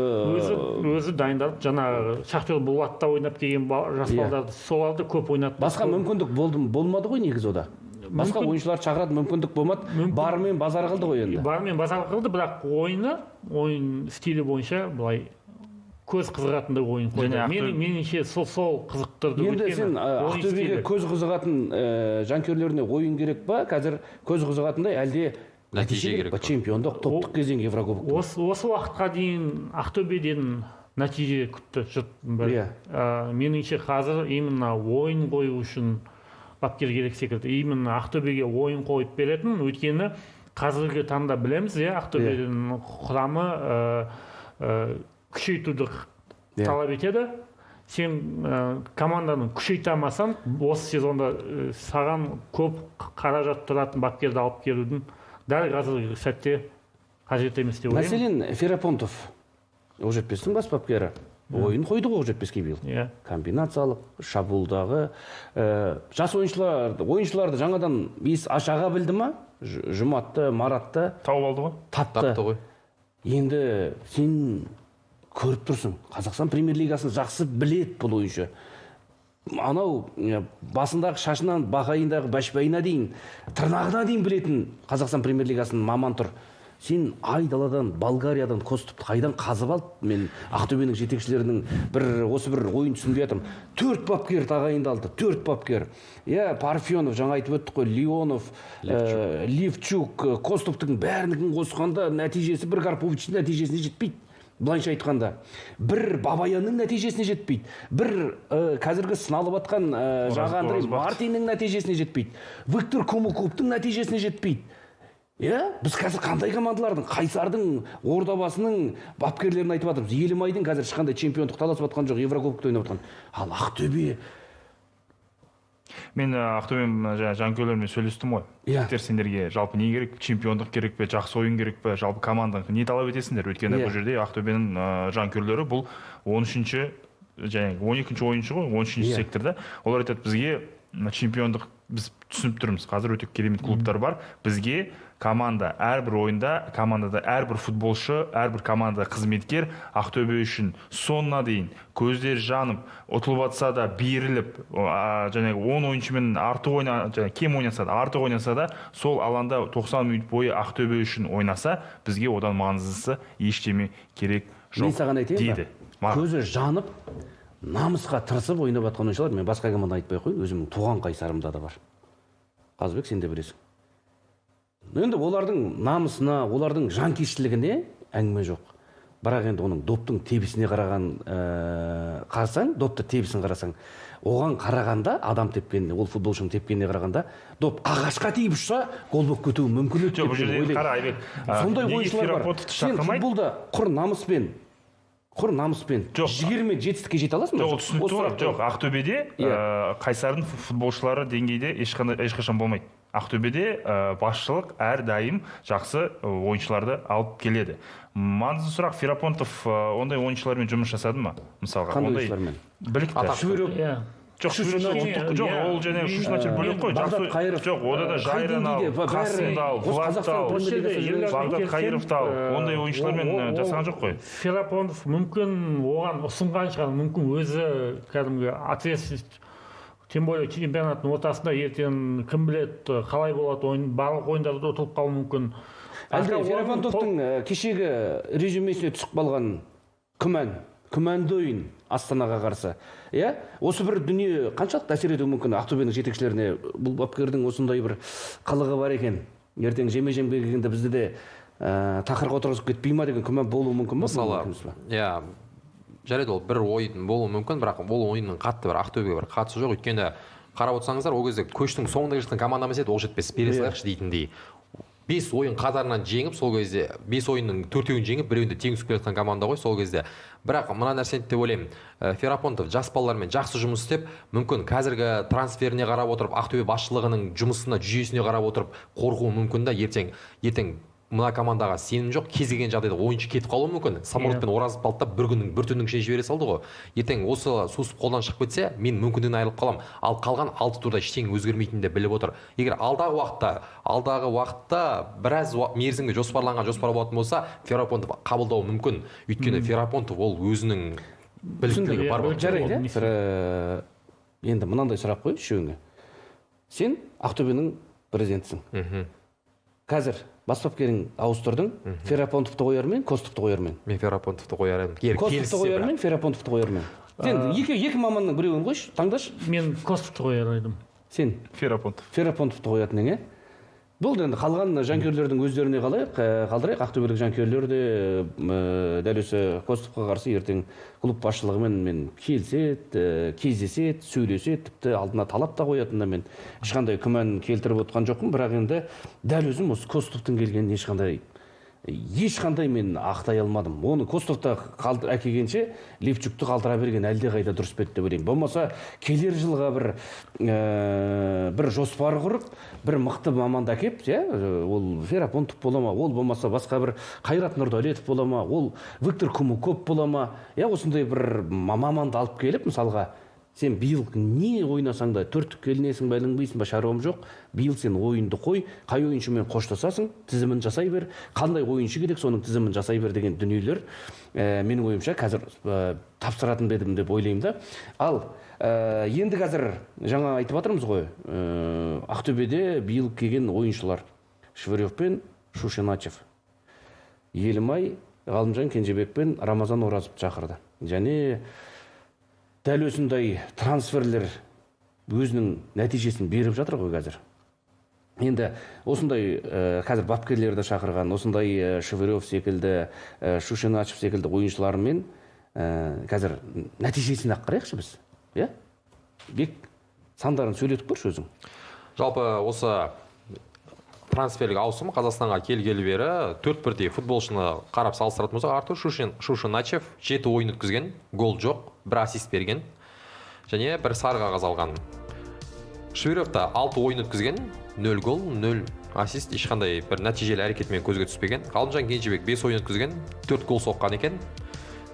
Өзі дайындалып, жаңағы Шахтер Булатта ойнап келген жас балдарды, соларды көп ойнатты. Басқа мүмкіндік болмады ғой негізі ода? Басқа ойыншылар шақырады, мүмкіндік болмады, барымен базар қылды ғой енді? Барымен базар қылды, бірақ ойын стилі бойынша былай көз қызығатындай ойын қойды. Меніңше сол қызықтырды. Енді сен Ақтөбеге көз қызығатын жанкүйерлеріне ойын керек па? Қазір көз қызығатындай әлде нәтиже керек па? Чемпиондық, топтық кезең, Еврокубок. Осы уақытқа дейін Ақтөбеден нәтиже күтті жұрттың бәрі. Меніңше қазір именно ойын қою үшін бапкер керек секілді. Именно Ақтөбеге ойын қойып беретін, өйткені қазіргі таңда білеміз, Ақтөбенің құрамы күшейтуді талап етеді. Сен команданың күшейте алмасаң, осы сезонда саған көп қаражат тұратын бапкерді алып келудің дәл қазіргі сәтте қажет емес деп ойлаймын. Мәселен, Ферапонтов Оқжетпестің бас бапкері ойын қойды Оқжетпеске биыл. Комбинациялық, шабуылдағы жас ойыншыларды жаңадан ашаға білді ма? Жұматты, Маратты тауып алды ғой? Тапты ғой. Енді сен көріп тұрсың, Қазақстан премьер-лигасын жақсы білет бұл ойыншы. Анау басындағы шашынан бақайындағы бәшбайына дейін, тырнағына дейін білетін Қазақстан премьер-лигасын маман тұр. Сен Айдаладан, Болгариядан Костовты қайдан қазып алып, мен Ақтөбенің жетекшілерінің осы бір ойын түсінбей жатырмын. 4 бапкер тағайындалды, 4 бапкер. Парфенов, жаңа айтып өттік қой, Леонов, Левчук, Костовтың бәрінігін қосқанда нәтижесі бір Карповичтің нәтижесіне жетпейді. Бұлайынша айтқанда, бір Бабаянның нәтижесіне жетпейді, бір қазіргі сыналып атқан жаңа Андрей Мартиннің нәтижесіне жетпейді, Виктор Комукубтың нәтижесіне жетпейді. Біз қазір қандай командалардың, Қайсардың, Ордабасының бапкерлерін айтып жатырмыз. Елімайдың қазір ешқандай чемпиондық таласып атқан жоқ, Еврокубокта ойнап атқан. Ал Ақтөбе. Мен Ақтөбе жанкүйерлерімен сөйлестім ғой. Сендерге жалпы не керек? Чемпиондық керек пе, жақсы ойын керек пе, жалпы командаң не талап етесіңдер? Өйткені бұл жерде Ақтөбенің жанкүйерлері бұл 13-ші, және 12-ші ойыншы ғой, 13-ші секторда. Олар айтады, бізге чемпиондық біз түсініп тұрмыз. Қазір өте керемет клубтар бар. Бізге команда әрбір ойында, командада әрбір футболшы, әрбір команда қызметкер Ақтөбе үшін соңына дейін көздері жанып, ұтылып жатса да беріліп, жаңағы 10 ойыншымен кем ойнаса да, артық ойнаса да, сол алаңда 90 минут бойы Ақтөбе үшін ойнаса, бізге одан маңыздысы ештеме керек жоқ. Мен саған айтайын дейді. Көзі жанып, намысқа тырысып ойнап жатқан ойыншылар, мен басқа команда айтпай ақ қояйын, өзімнің туған Қайсарымда да бар. Қазбек, сен де білесің. Енді олардың намысына, олардың жанкештілігіне әңгіме жоқ. Бірақ енді оның доптың тебісіне қарасаң, допты тебісін қарасаң, оған қарағанда, адам тепкеніне, ол футболшының тепкеніне қарағанда, доп ағашқа тиіп ұшса, гол болып кетуі мүмкін еді деп ойлаймын. Сондай ойыншылар бар. Сен футболда құр намыспен, жігермен жетістікке жете аласың ба? Жоқ, түсінікті бар. Жоқ, Ақтөбеде Қайсардың футболшылары деңгейде ешқашан болмайды. Ақтөбеде басшылық әрдайым жақсы ойыншыларды алып келеді. Маңызды сұрақ, Ферапонтов ондай ойыншылармен жұмыс жасады ма? Мысалға, қандай ойыншылармен? Білікті. Жоқ, ол және Шушначер бөлек қой. Жоқ, ода да Жайран ал, Қасымдал, Влаттал, Бағдат Қайыровтал, ондай ойыншылармен жасаған жоқ қой. Ферапонтов мүмкін оған ұсынған шығар, мүмкін өзі кәдімгі ответственность, тем более чемпионаттың ортасында ертең кім біледі қалай болады, барлық ойындарда ұтылып қалуы мүмкін. Әлде Ферапонтовтың кешегі резюмесіне түсіп қалған күмәнді ойын Астанаға қарсы. Осы бір дүние қаншалықты әсер етуі мүмкін Ақтөбенің жетекшілеріне? Бұл бапкердің осындай бір қылығы бар екен. Ертең жеме-жемге келгенде бізді де тақырға отырғызып кетпей ма деген күмән болуы мүмкін ба? Мысалы, жарайды, ол бір ойын болуы мүмкін, бірақ ол ойынның қатты бір Ақтөбеге бір қатысы жоқ. Өйткені қарап отырсаңыздар, ол кезде көштің соңында келе жатқан командамыз еді, ол жетпес, бере салайықшы дейтіндей. 5 ойын қатарынан жеңіп, сол кезде 5 ойынның 4-еуін жеңіп, біреуінде тең түсіп келе жатқан команда ғой сол кезде. Бірақ мына нәрсені деп ойлаймын, Ферапонтов жас балалармен жақсы жұмыс істеп, мүмкін қазіргі трансферіне қарап отырып, Ақтөбе басшылығының жұмысына, жүйесіне қарап отырып, қорқуы мүмкін да ертең мына командаға сенім жоқ, кез келген жағдайда ойыншы кетіп қалуы мүмкін. Самолетпен оразып қалды да бір түннің ішіне жібере салды ғой. Ертең осы сусып қолдан шығып кетсе, мен мүмкіндігінен айырылып қалам. Ал қалған 6 турда ештеңе өзгермейтінін де біліп отыр. Егер алдағы уақытта біраз мерзімге жоспар болатын болса, Ферапонтов қабылдауы мүмкін. Өйткені Ферапонтов ол өзінің біліктілігі бар. Жарайды. Енді мынандай сұрақ қойып үшеуіңе. Сен Ақтөбенің президентісің. Қазір бас бапкерін ауыстырдың, Ферапонтовты қояр мен, Костовты қояр мен? Мен Ферапонтовты қояр едім. Костовты қояр мен, Ферапонтовты қояр мен? Сен екі маманның біреуін қойшы, таңдашы. Мен Костовты қояр едім. Сен? Ферапонтовты қоятын ең, Бұл енді қалған жанкүйерлердің өздеріне қалдырайық. Ақтөбелік жанкүйерлер де дәл осы Костовқа қарсы ертең клуб басшылығымен мен келіседі, кездеседі, сөйлеседі, тіпті алдына талап та қоятынына мен ешқандай күмән келтіріп отқан жоқпын. Бірақ енді дәл өзім осы Костовтың келгенін ешқандай мен ақтай алмадым. Оны Костовта әкелгенше Левчукты қалдыра берген әлде қайда дұрыс бет деп ойлаймын. Болмаса келер жылға бір жоспар құрып, бір мықты маманды әкеп, ол Ферапонтов бола ма, ол болмаса басқа бір Қайрат Нұрдәулетов бола ма, ол Виктор Кумуков бола ма, осындай бір маманды алып келіп, мысалға сен биыл не ойнасаң да төрттік келінесің ба, ілінбейсің ба, шаруам жоқ. Биыл сен ойынды қой, қай ойыншымен қоштасасың, тізімін жасай бер, қандай ойыншы керек, соның тізімін жасай бер деген дүниелер менің ойымша қазір тапсыратын бедім деп ойлаймын да. Ал енді қазір жаңа айтып жатырмыз ғой, Ақтөбеде биыл келген ойыншылар Швырев пен Шушиначев, Елімай, Ғалымжан Кенжебек пен Рамазан Оразов шақырды. Және дәл осындай трансферлер өзінің нәтижесін беріп жатыр ғой қазір. Енді осындай қазір бапкерлерді шақырған, осындай Швырев секілді, Шушиначев секілді ойыншылармен қазір нәтижесін қарайықшы біз. Бек сандарын сөйлетіп көрші өзің. Жалпы осы трансферлік ауысым Қазақстанға келгелі бері 4 бірдей футболшыны қарап салыстыратын болсақ, Артур Шушиначев 7 ойын өткізген, гол жоқ, 1 ассист берген және 1 сары қағаз алған. Швырев та 6 ойын өткізген, 0 гол, 0 ассист, ешқандай бір нәтижелі әрекетмен көзге түспеген. Ғалымжан Кенжебек 5 ойын өткізген, 4 гол соққан екен.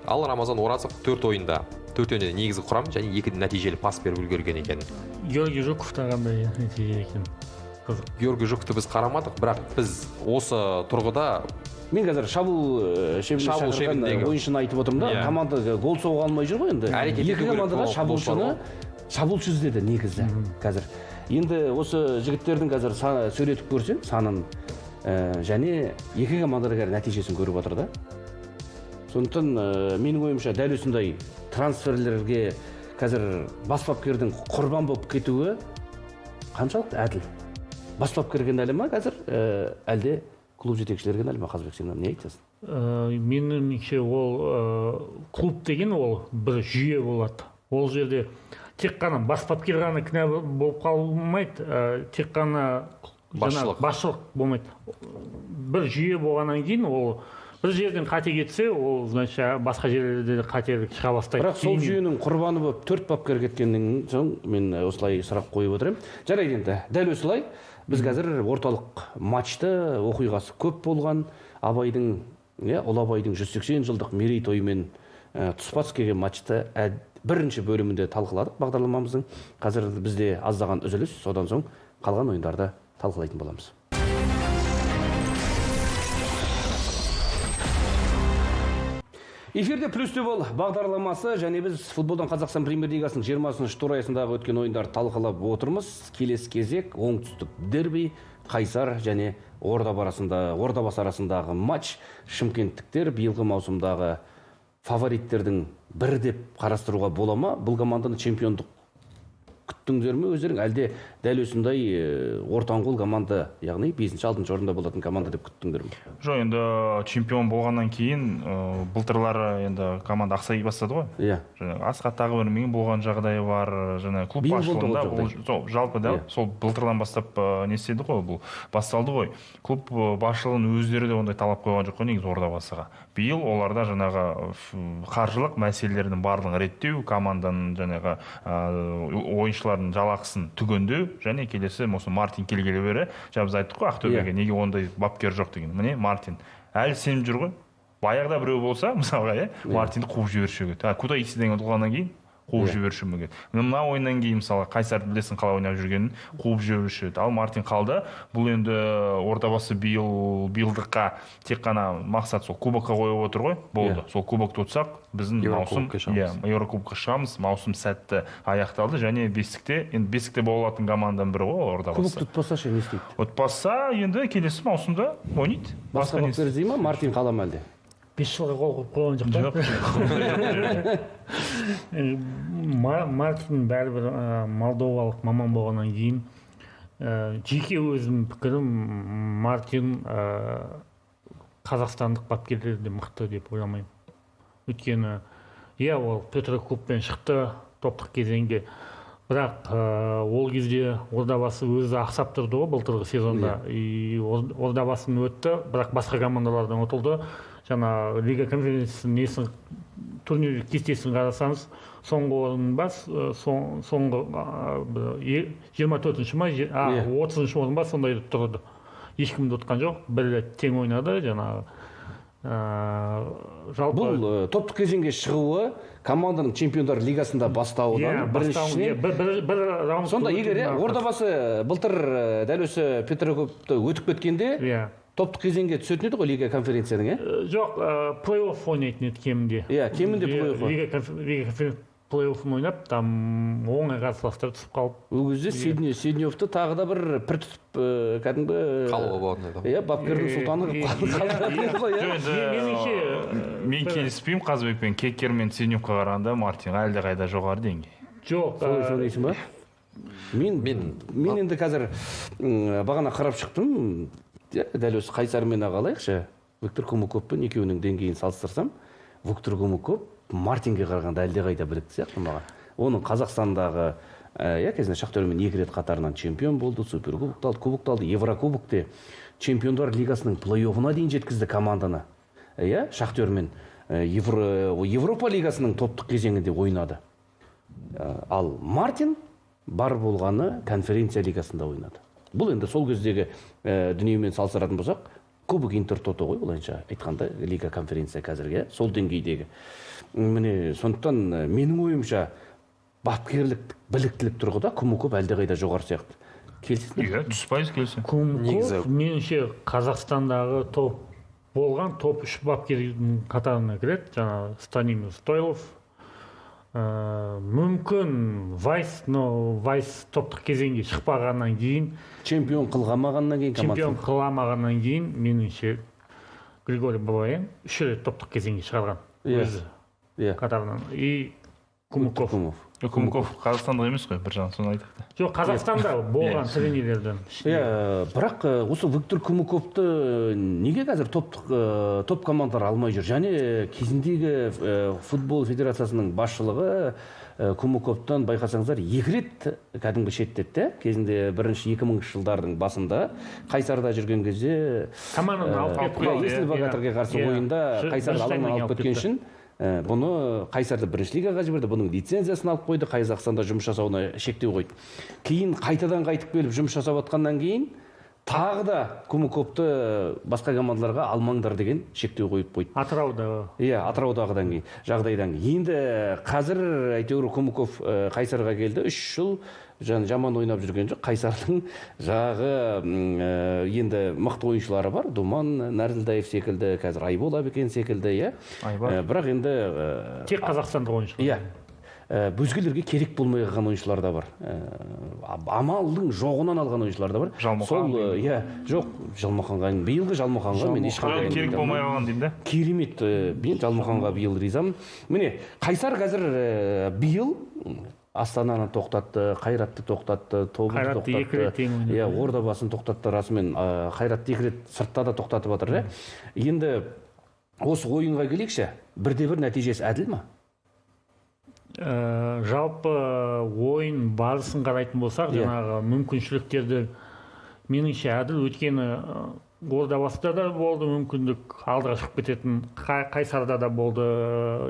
Ал Рамазан Оразов 4 ойында, 4-інде негізгі құрам және 2 нәтижелі пас беріп үлгерген екен. Георгий Жуков та қандай нәтиже екен. қызық. Георгий Жуковты біз қарамадық, бірақ біз осы тұрғыда мен қазір шабуыл шебіндегі ойыншыны айтып отырмын да, команда гол соға алмай жүр ғой енді. Екі командаға шабуылшы іздеді негізі қазір. Енді осы жігіттердің қазір сөйлетіп көрсең санын және екі командада қазір нәтижесін көріп отыр да. Сондықтан менің ойымша дәл осындай трансферлерге қазір бас бапкердің құрбан болып кетуі қаншалықты әділ? Бас бапкер кінәлі ма қазір, әлде клуб жетекшілері кінәлі ма, Қазбек, сен не айтасың? Меніңше ол клуб деген ол бір жүйе болады. Ол жерде тек қана бас бапкер ғана кінә болып қалмайды, тек қана басшылық болмайды. Бір жүйе болғаннан кейін ол бір жерден қате кетсе, ол значит басқа жерлерде қателік шыға бастайды. Бірақ сол жүйенің құрбаны болып 4 бапкер кеткеннен соң мен осылай сұрақ қойып отырмын. Жарайды енді, дәл осылай біз қазір орталық матчты оқиғасы көп болған, Абайдың, Ұлы Абайдың 180 жылдық мерейтойымен тұспа-тұс келген матчты бірінші бөлімінде талқыладық бағдарламамыздың. Қазір бізде аздаған үзіліс, содан соң қалған ойындарды талқылайтын боламыз. Эфирде плюсте бол бағдарламасы, және біз футболдан Қазақстан премьер-лигасының 20-шы тур аясындағы өткен ойындарды талқылап отырмыз. Келесі кезек оңтүстік дерби, Қайсар және Ордабасы арасындағы матч. Шымкенттіктер биылғы маусымдағы фавориттердің бірі деп қарастыруға бола ма? Бұл команданы чемпиондық күттіңдер ме өздерің, әлде дәл осындай ортаңқол команда, яғни 5-6 орында болатын команда деп күттіңдер ме? Жоқ, енді чемпион болғаннан кейін былтырлары енді команда ақсай бастады ғой. Иә. Асқат Тағыбердімен болған жағдайы бар, жаңа клуб басшылығында жалпы да сол былтырдан бастап не істеді ғой, бұл басталды ғой. Клуб басшылығының өздері де ондай талап қойған жоқ қой негізі Ордабасыға. Биыл оларда жаңағы қаржылық мәселелердің барлығын реттеу, команданың жаңағы ойыншылардың жалақысын түгендеу, және келесі осы Мартин келгелі бері, біз айттық қой Ақтөбеге неге ондай бапкер жоқ деген. Міне Мартин әлі сеніп жүр ғой. Баяғыда біреу болса, мысалға, Мартинді қуып жіберші еді. Кутаисиден ұтылғаннан кейін қуып жіберші еді. Мына ойыннан кейін мысалы Қайсарды білесің қалай ойнап жүргенін қуып жіберші еді. Ал Мартин қалды. Бұл енді Ордабасы биылдыққа тек қана мақсат сол кубокқа қойып отыр ғой. Болды. Сол кубокты ұтсақ, біздің маусым Еурокубокқа шығамыз. Маусым сәтті аяқталды, және бесікте болатын команданың бірі ғой Ордабасы. Кубокты ұтпаса ше не істейді? Ұтпаса, енді келесі маусымда ойнайды. Басқа бапкер іздей ма, Мартин қала ма әлде? 5 жылға қол қойып қойған жоқ. Мартин бәрібір молдовалық маман болғаннан кейін, жеке өзім пікірім, Мартин қазақстандық бапкерлерде мықты деп ойламаймын. Өйткені ол Петрокубпен шықты топтық кезеңге, бірақ ол кезде Ордабасы өзі ақсап тұрды ғой былтырғы сезонда. Ордабасын өтті, бірақ басқа командалардан ұтылды. Жаңа Лига конференциясының турнир кестесін қарасаңыз, соңғы орын бас, соңғы 24-ші ма, 30-ші орын бас, сондай тұрды. Ешкімді ұтқан жоқ, бір тең ойнады, жаңағы. Бұл топтық кезеңге шығуы команданың чемпиондар лигасында бастауынан біріншісіне. Сонда егер Ордабасы былтыр дәл осы Петрокубты өтіп кеткенде, топтық кезеңге түсетін еді ғой Лига конференцияның, Жоқ, плей-офф ойнайтын еді кемінде. Кемінде плей-офф. Лига плей-оффын ойнап, там оңай қарсыластар түсіп қалып. Ол кезде Седневті тағы да бір түртіп кәдімгі қалуға болатын еді. Бапкердің сұлтаны қалдыратын еді ғой. Мен келіспеймін Қазбекпен, Кеккер мен Седневқа қарағанда Мартин әлде қайда жоғары деңгей. Жоқ. Сөйлейсің ба? Мен енді қазір бағана қарап шықтым. Дәл осы Қайсармен қалайықшы, Виктор Кумуковпен екеуінің деңгейін салыстырсам, Виктор Кумуков Мартинге қарағанда әлде қайда білікті сияқты маған. Оның Қазақстандағы кезінде Шахтермен 2 рет қатарынан чемпион болды, суперкубокты алды, Еврокубокте чемпиондар лигасының плей-оффына дейін жеткізді команданы. Шахтермен Европа лигасының топтық кезеңінде ойнады. Ал Мартин бар болғаны конференция лигасында ойнады. Бұл енді сол кездегі дүниемен салыстыратын болсақ, Кубок Интертото ғой, олайынша айтқанда лига конференция қазірге, сол деңгейдегі. Міне, сондықтан менің ойымша бапкерлік біліктілік тұрғыда Кумуков әлде қайда жоғары сияқты. келісесіз бе? Иә, 100% келісемін. Кумков меніңше Қазақстандағы топ болған топ 3 бапкердің қатарына кіреді. Жаңағы Станимир Стойлов, мүмкін Вайс, но Вайс топтық кезеңге шықпағаннан кейін, Чемпион қылғамағаннан кейін, чемпион қыламағаннан кейін, меніңше Григорий Балаян 3 рет топтық кезеңге шығарған өзі қатарынан. И Кумуков. Кумуков Қазақстандық емес қой, бір жағынан соны айтады. Жоқ, Қазақстанда болған тренерлерден. Бірақ осы Виктор Кумуковты неге қазір топ командалар алмай жүр? Және кезіндегі футбол федерациясының басшылығы Кумуковтан байқасаңыздар 2 рет кәдімгі шеттетті. Кезінде бірінші 2000 жылдардың басында Қайсарда жүрген кезде команданы алып кетті. Есіл Богатырға қарсы ойында Қайсарды алаңнан алып кеткен үшін бұны Қайсарды бірінші лигаға жіберді, бұның лицензиясын алып қойды, Қазақстанда жұмыс жасауына шектеу қойды. Кейін қайтадан қайтып келіп жұмыс жасап жатқаннан кейін тағы да Кумуковты басқа командаларға алмаңдар деген шектеу қойып қойды. Атырауда. Иә, Атыраудағыдан кейін, жағдайдан кейін. Енді қазір әйтеуір Кумуков Қайсарға келді, 3 жыл жаман ойнап жүрген жоқ. Қайсардың жағы енді мықты ойыншылары бар. Думан Нәрзілдаев секілді, қазір Айбол Абекен секілді, иә. Бірақ енді тек қазақстандық ойыншылар. Иә. Өзгелерге керек болмай қалған ойыншылар да бар. Амалдың жоғынан алған ойыншылар да бар. Жалмұқан. Иә, жоқ, Жалмұқанға, биылғы Жалмұқанға мен ешқандай керек болмай қалған деймін да. Керемет, мен Жалмұқанға биыл ризамын. Міне, Қайсар қазір биыл Астананы тоқтатты, Қайратты тоқтатты, Тобылды тоқтатты. Иә, Ордабасын тоқтатты, расымен Қайратты 2 рет сыртта да тоқтатып жатыр. Енді осы ойынға келейікші, 1-1 нәтижесі әділ ма? Жалпы ойын барысын қарайтын болсақ, жаңағы мүмкіншіліктерді меніңше әділ, өткені Ордабасыда да болды мүмкіндік, алдыға шығып кететін, Қайсарда да болды,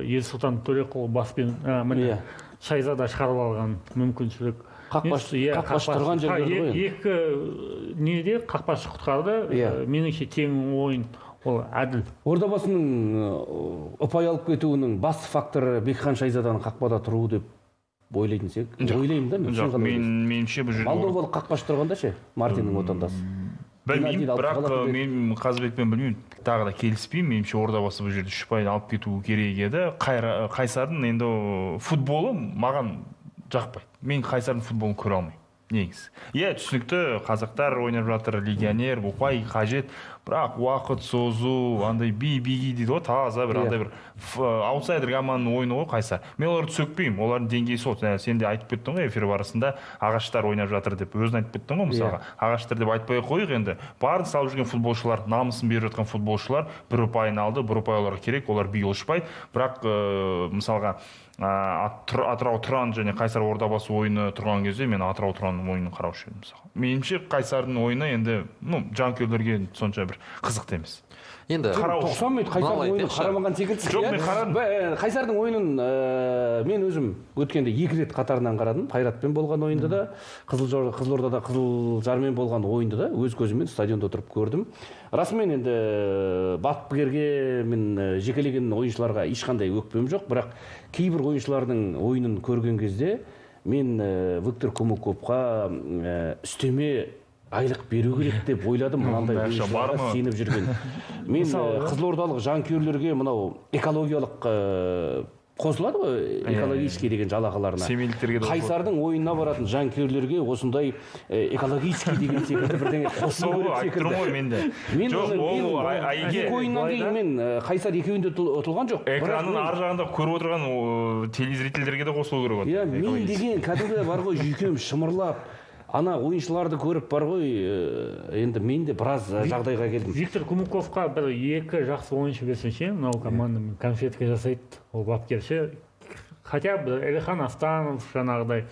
Ерсұлтан Төреқұл баспен Шайзада шығарып алған мүмкіншілік. Қақпашы тұрған жерлері ғой. Екі неде қақпашы құтқарды, меніңше тең ойын. Ол әділ. Ордабасының ұпай алып кетуінің басты факторы Бекхан Шайзаданың қақпада тұруы деп ойлайтын сек. Ойлаймын да мен. Жоқ, меніңше бұл жерде Молдовалық қақпашы тұрғанда ше, Мартиннің отандасы. Білмеймін, бірақ мен Қазыбекпен білмеймін, тағы да келіспеймін. Меніңше Ордабасы бұл жерде 3 ұпайды алып кету керек еді. Қайсардың енді футболы маған жақпайды. Мен Қайсардың футболын көре алмаймын. Негіз. Иә, түсінікті, қазақтар ойнап жатыр, легионер, ұпай қажет, бірақ уақыт созу, андай би-биги дейді ғой, таза бір андай бір аутсайдер команданың ойыны ғой Қайсар. Мен оларды сөкпеймін, олардың деңгейі сол. Сен де айтып кеттің ғой эфир барысында ағаштар ойнап жатыр деп, өзің айтып кеттің ғой мысалға. Ағаштар деп айтпай қойық енді. Барын салып жүрген футболшылар, намысын беріп жатқан футболшылар 1 ұпайын алды, 1 ұпай оларға керек, олар би ұшпайды. Бірақ мысалға Атырау Тұран және Қайсар Ордабасы ойыны тұрған кезде мен Атырау Тұранның ойынын қараушы едім. Меніңше Қайсардың ойыны енді жанкүйерлерге сонша бір қызықты емес. Енді 90 минут Қайсардың ойынын қарамаған секілдісіз. Жоқ, мен қарадым. Қайсардың ойынын мен өзім өткенде 2 рет қатарынан қарадым. Қайратпен болған ойында да, Қызылордада Қызылжармен болған ойында да өз көзіммен стадионда отырып көрдім. Расымен енді бапкерге мен жекелеген ойыншыларға ешқандай өкпем жоқ, бірақ кейбір ойыншылардың ойынын көрген кезде мен Виктор Кумуковқа үстеме айлық беру керек деп ойладым. Мынандай ойыншыларға сеніп жүрген. Мен қызылордалық жанкүйерлерге мынау экологиялық қосылады ғой, экологический деген жалақыларына. Семейліктерге де Қайсардың ойынына баратын жанкүйерлерге осындай экологический деген секілді бірдеңе қосылу керек секілді. Айтып мен де. Жоқ, ол екі ойыннан кейін мен Қайсар екеуінде ұтылған жоқ. Экранның ар жағында көріп отырған телезрительдерге де қосылу керек. Иә, мен деген кәдімгі бар ғой, жүйкем шымырлап, ана ойыншыларды көріп бар ғой, енді мен де біраз жағдайға келдім. Виктор Кумуковқа бір 2 жақсы ойыншы берсінші, мынау командамен конфетка жасайды, ол бапкерші. Хотя бы Әлихан Астанов жаңағыдай,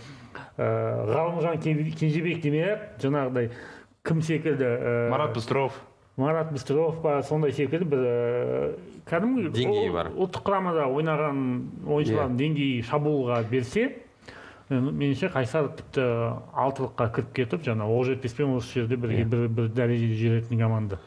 Ғалымжан Кенжебек демек, жаңағыдай кім секілді? Марат Быстров па, сондай секілді бір кәдімгі деңгейі бар. Ұлттық құрамада ойнаған ойыншылардың деңгейі шабуылға берсе, меніңше Қайсар тіпті 6-лыққа кіріп кетіп, жаңа Оқжетпеспен осы жерде бір дәрежеде жүретін команда.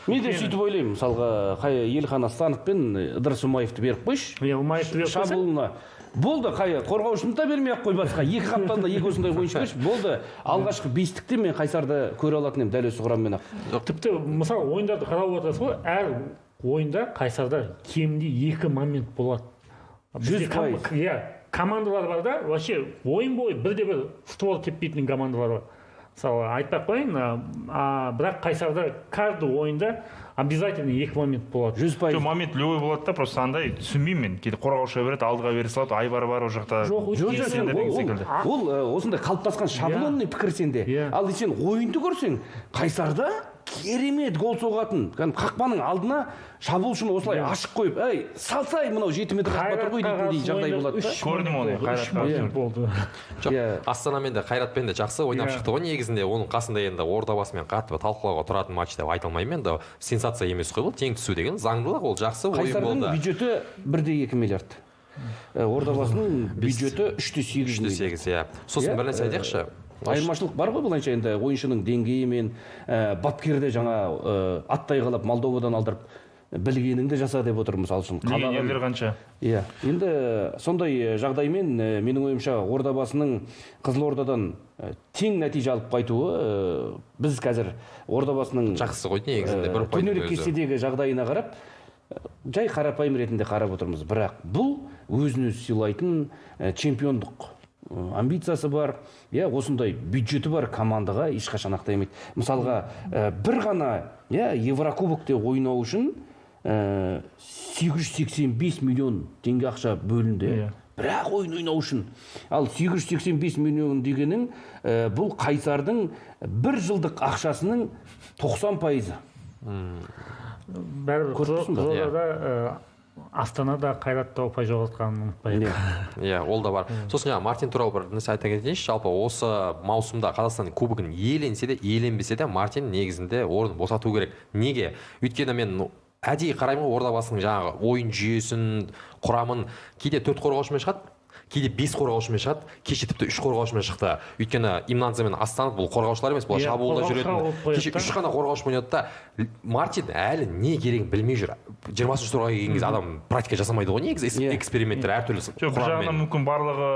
мен де сөйтіп ойлаймын, мысалға Елхан Астанов пен Ыдырыс Умаевты беріп қойшы. Умаевты беріп қойса шабуылына болды, қорғаушыны да бермей ақ қой басқа. Екі қаптанда екі осындай ойыншы берші. Болды. Алғашқы бестікте мен Қайсарды көре алатын едім дәл осы құраммен ақ. Тіпті мысалы ойындарды қарап отырсыз ғой, әр ойында Қайсарда кемінде 2 момент болады. 100%. Иә, командалар бар да, вообще ойын бойы бірде-бір ствол теппейтін командалар бар. Мысалы айтпақ қойын, бірақ Қайсарда каждый ойында обязательно 2 момент болады. 100%. Момент любой болады да, просто андай түсінбеймін мен. Кейде қорғаушы береді, алдыға бере салады, Айбар бар ол жақта. Ол осындай қалыптасқан шаблонный пікір сенде. Ал сен ойынды көрсең, Қайсарда керемет гол соғатын. Қақпаның алдына шабуылшыны осылай ашық қойып, ей, салсай мынау 7 метр қақпа тұр ғой дейтіндей жағдай болады да. Көрдім оны, Қайратқа болды. Астанамен де Қайратпен де жақсы ойнап шықты ғой негізінде. Оның қасында енді Ордабасымен қатты талқылауға тұратын матч деп айта алмаймын енді. Сенсация емес қой бұл, тең түсу деген заңдылық, ол жақсы ойын болды. Қайсардың бюджеті 1,2 миллиард. Ордабасының бюджеті 3,8 миллиард. иә. Сосын бір нәрсе айтайықшы. Айырмашылық бар ғой былайша енді ойыншының деңгейі мен бапкерді жаңа аттай қалап Молдовадан алдырып білгеніңді жаса деп отыр мысалы үшін. Елдер қанша? Иә. Енді сондай жағдаймен менің ойымша Ордабасының Қызылордадан тең нәтиже алып қайтуы біз қазір Ордабасының жақсы ғой негізінде бір турнир кестедегі жағдайына қарап жай қарапайым ретінде қарап отырмыз. Бірақ бұл өзін-өзі сыйлайтын чемпиондық амбициясы бар, осындай бюджеті бар командаға ешқашан ақтаймайды. Мысалға, бір ғана Еврокубокте ойнау үшін 885 миллион теңге ақша бөлінді. Бірақ ойнау үшін. Ал 885 миллион дегенің бұл Қайсардың бір жылдық ақшасының 90%. Бәрібір Қызылордада Астанада Қайратта ұпай жоғалтқанын ұмытпайық. Иә, ол да бар. Сосын Мартин туралы бір нәрсе айта кетейінші. Жалпы осы маусымда Қазақстан кубогын иеленсе де, иеленбесе де Мартин негізінде орын босату керек. Неге? Өйткені мен әдейі қараймын ғой Ордабасының жаңағы ойын жүйесін, құрамын кейде 4 қорғаушымен шығады, кейде 5 қорғаушымен шығады, кеше тіпті 3 қорғаушымен шықты. Өйткені Имнанзе мен Астанов бұл қорғаушылар емес, бұл шабуылда жүретін. Кеше 3 қана қорғаушы ойнады да. Мартин әлі не керегін білмей жүр. 20-шы турға келген кезде адам практика жасамайды ғой негізі, эксперименттер әртүрлі. Жоқ, бір жағынан мүмкін барлығы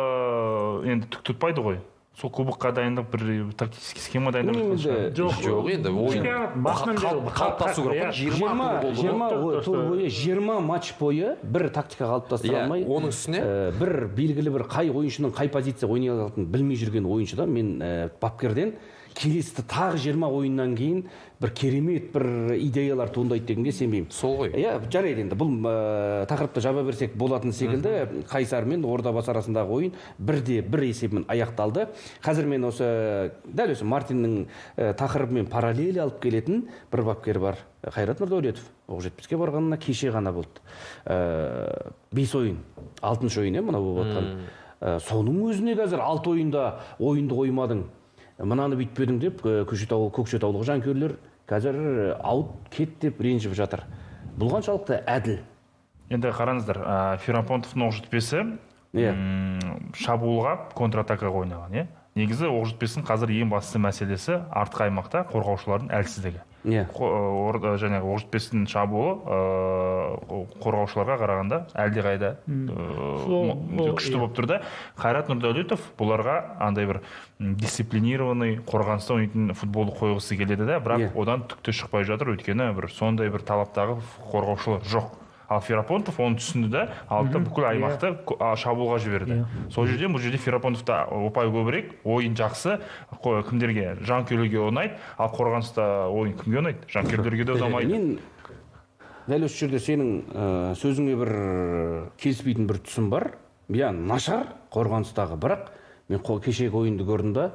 енді түк тұтпайды ғой. Сол кубокқа дайындық бір тактический схема дайындық жоқ енді ойын қалыптасу керек. 20 матч бойы бір тактика қалыптастыра алмай, оның үстіне бір белгілі бір қай ойыншының қай позиция ойнай алатынын білмей жүрген ойыншыда мен бапкерден келесі тағы 20 ойыннан кейін бір керемет бір идеялар туындайды дегенге сенбеймін. Сол ғой. Иә, жарайды енді бұл тақырыпты жаба берсек болатын секілді Қайсар мен Ордабасы арасындағы ойын 1-1 есебімен аяқталды. Қазір мен дәл осы Мартиннің тақырыбымен параллель алып келетін бір бапкер бар. Қайрат Нұрдәулетов. Оқжетпеске барғанына кеше ғана болды. 5 ойын, 6-шы ойын мына болып отқан. Соның өзіне қазір 6 ойында ойынды қоймадың. Мынаны бүйтпедің деп көкшетаулық жанкүйерлер қазір аут кет деп ренжіп жатыр. Бұл қаншалықты әділ? Енді қараңыздар, Ферапонтовтың Оқжетпесі шабуылға контратакаға ойнаған. Негізі Оқжетпесінің қазір ең басты мәселесі артқы аймақта қорғаушылардың әлсіздігі. Жаңағы Оқжетпесінің шабуылы қорғаушыларға қарағанда әлдеқайда күшті болып тұрды. Қайрат Нұрдәулетов бұларға андай бір дисциплинированный қорғаныста ойнайтын футболды қойғысы келеді да, бірақ одан түкті шықпай жатыр, өйткені бір сондай бір талаптағы қорғаушылар жоқ. Ал Ферапонтов оны түсінді да, алды бүкіл аймақты шабуылға жіберді. Сол жерде бұл жерде Ферапонтовта ұпай көбірек, ойын жақсы, кімдерге жанкүйерлерге ұнайды, ал қорғаныста ойын кімге ұнайды? Жанкүйерлерге де ұнамайды. Мен дәл осы жерде сенің сөзіңе бір келіспейтін бір түсім бар. Нашар қорғаныстағы, бірақ мен кешегі ойынды көрдім да,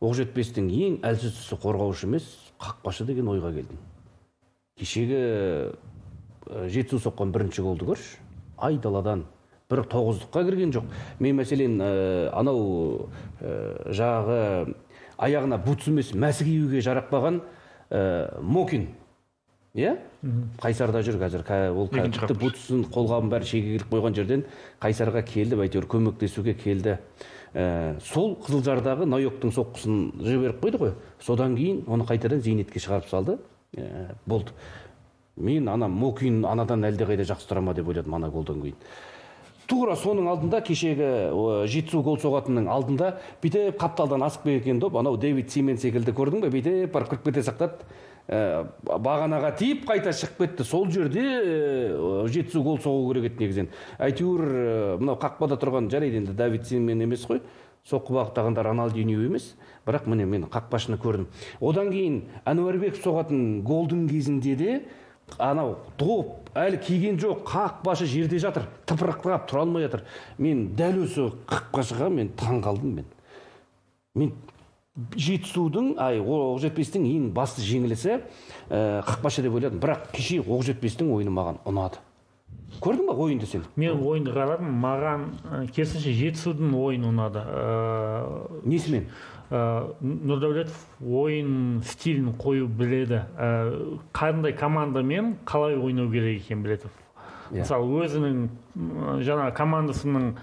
Оқжетпестің ең әлсіз тұсы қорғаушы емес, қақпашы деген ойға келдім. Кешегі жетісу соққан бірінші голды көрші, айдаладан бір 9-қа кірген жоқ. Мен мәселен анау жағы аяғына бутс емес мәсі киюге жарақпаған Мокин. Қайсарда жүр қазір. Ол тіпті бутсын қолғабын бәрі шеге келіп қойған жерден Қайсарға келді, әйтеуір көмектесуге келді. Сол Қызылжардағы Найоктың соққысын жіберіп қойды ғой. Содан кейін оны қайтадан Зейнетке шығарып салды. Болды. мен ана Мокин анадан әлдеқайда жақсы тұра ма деп ойладым ана голдан кейін. Тура соның алдында кешегі жетісу гол соғатынның алдында бүйтіп қапталдан асып келген доп, анау Дэвид Симен секілді көрдің бе, бүйтіп барып кіріп кете сақтады. Бағанаға тиіп қайта шығып кетті. Сол жерде жетісу гол соғу керек еді негізінен. Әйтеуір мынау қақпада тұрған жарайды енді Дэвид Симен емес қой. Соққы бағыттағандар Роналдиньо емес, бірақ міне мен қақпашыны көрдім. Одан кейін Әнуарбеков соғатын голдың кезінде де анау доп әлі киген жоқ, қақпашы жерде жатыр, тыпырақтап тұра алмай жатыр. Мен дәл осы қақпашыға мен таң қалдым. Мен жетісудың, Оқжетпестің ең басты жеңілісі қақпашы деп ойладым, бірақ кеше Оқжетпестің ойыны маған ұнады. Көрдің ба ойынды сен? Мен ойынды қарадым, маған керісінше жетісудың ойыны ұнады. Несімен? Нұрдәулетов ойын стилін қою біледі. Қандай командамен қалай ойнау керек екен біледі. Мысалы өзінің жаңа командасының